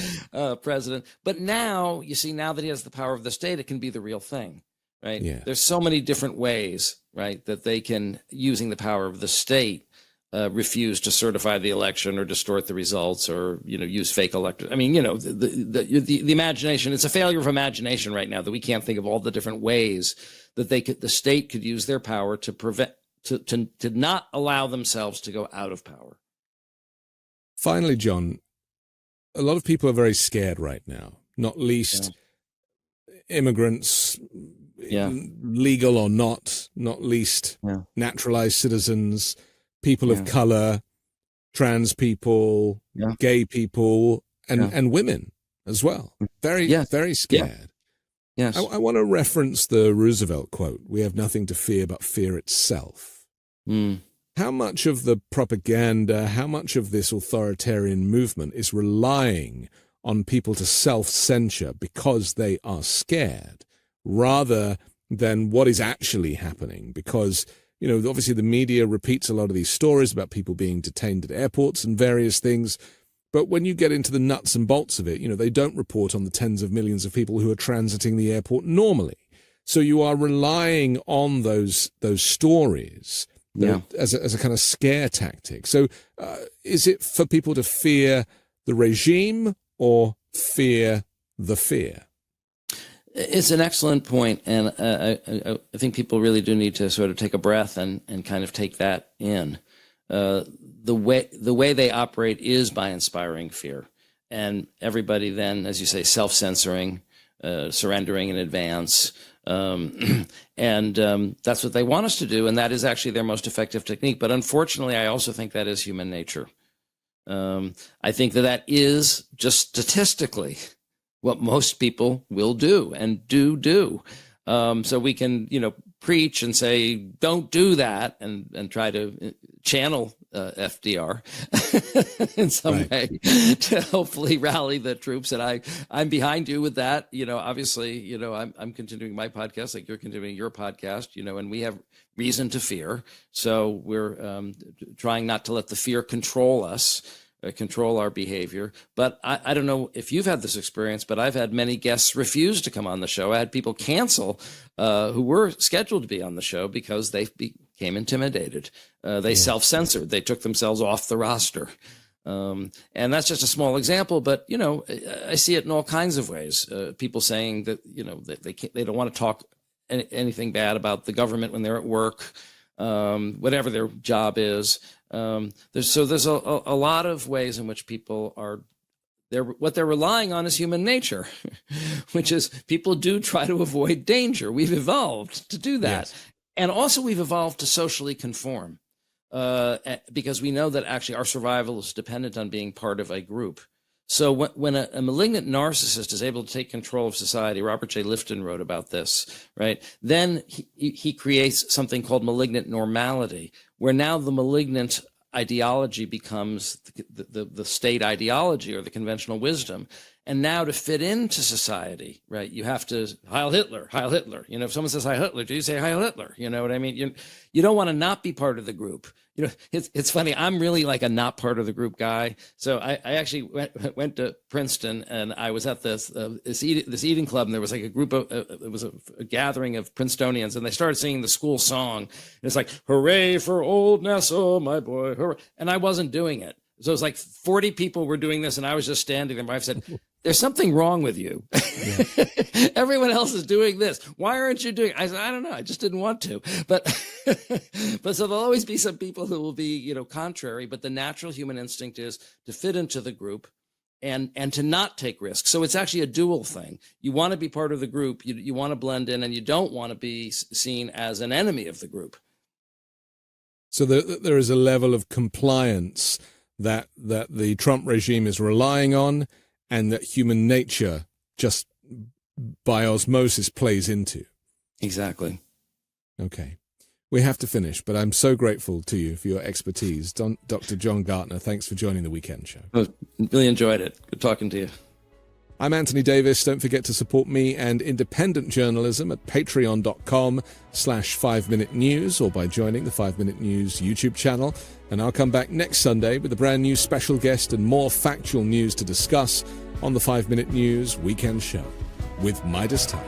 president. But now, you see, now that he has the power of the state, it can be the real thing, right?
Yeah.
There's so many different ways, right, that they can, using the power of the state, refuse to certify the election or distort the results or, use fake electors. I mean, the imagination, it's a failure of imagination right now that we can't think of all the different ways that the state could use their power to prevent, to not allow themselves to go out of power.
Finally, John, a lot of people are very scared right now, not least immigrants, legal or not least naturalized citizens, people of color, trans people, gay people, and women as well. Very scared.
Yes.
I want to reference the Roosevelt quote, "We have nothing to fear but fear itself." How much of the propaganda, how much of this authoritarian movement is relying on people to self-censure because they are scared, rather than what is actually happening? Because obviously the media repeats a lot of these stories about people being detained at airports and various things. But when you get into the nuts and bolts of it, they don't report on the tens of millions of people who are transiting the airport normally. So you are relying on those stories as a kind of scare tactic. So is it for people to fear the regime or fear the fear?
It's an excellent point, and I think people really do need to sort of take a breath and kind of take that in. The way they operate is by inspiring fear, and everybody then, as you say, self-censoring, surrendering in advance, and that's what they want us to do, and that is actually their most effective technique. But unfortunately, I also think that is human nature. I think that is just statistically what most people will do and do. So we can, preach and say, don't do that, and try to channel FDR in some way to hopefully rally the troops. And I'm behind you with that. Obviously, I'm continuing my podcast like you're continuing your podcast, and we have reason to fear. So we're trying not to let the fear control us. Control our behavior. But I don't know if you've had this experience, but I've had many guests refuse to come on the show. I had people cancel who were scheduled to be on the show because they became intimidated. They self-censored. They took themselves off the roster. And that's just a small example, but, I see it in all kinds of ways. People saying that, that they don't want to talk anything bad about the government when they're at work, whatever their job is. There's a lot of ways in which people are what they're relying on is human nature, which is people do try to avoid danger. We've evolved to do that. Yes. And also we've evolved to socially conform, because we know that actually our survival is dependent on being part of a group. So when a malignant narcissist is able to take control of society, Robert J. Lifton wrote about this, right? Then he creates something called malignant normality, where now the malignant ideology becomes the state ideology or the conventional wisdom. And now to fit into society, right, you have to Heil Hitler, Heil Hitler. If someone says Heil Hitler, do you say Heil Hitler? You know what I mean? You don't want to not be part of the group. It's funny. I'm really like a not part of the group guy. So I actually went to Princeton, and I was at this eating club, and there was like a group of it was a gathering of Princetonians, and they started singing the school song. And it's like, "Hooray for old Nassau, my boy!" Hooray. And I wasn't doing it. So it was like 40 people were doing this, and I was just standing there. My wife said, "There's something wrong with you. Yeah. Everyone else is doing this. Why aren't you doing it?" I said, "I don't know. I just didn't want to." But so there'll always be some people who will be, contrary. But the natural human instinct is to fit into the group and to not take risks. So it's actually a dual thing. You want to be part of the group. You want to blend in, and you don't want to be seen as an enemy of the group.
So there is a level of compliance that the Trump regime is relying on, and that human nature just by osmosis plays into.
Exactly.
Okay. We have to finish, but I'm so grateful to you for your expertise. Dr. John Gartner, thanks for joining the Weekend Show.
I really enjoyed it. Good talking to you.
I'm Anthony Davis. Don't forget to support me and independent journalism at patreon.com/5Minute News or by joining the 5 Minute News YouTube channel. And I'll come back next Sunday with a brand new special guest and more factual news to discuss on the 5 Minute News Weekend Show with Midas Touch.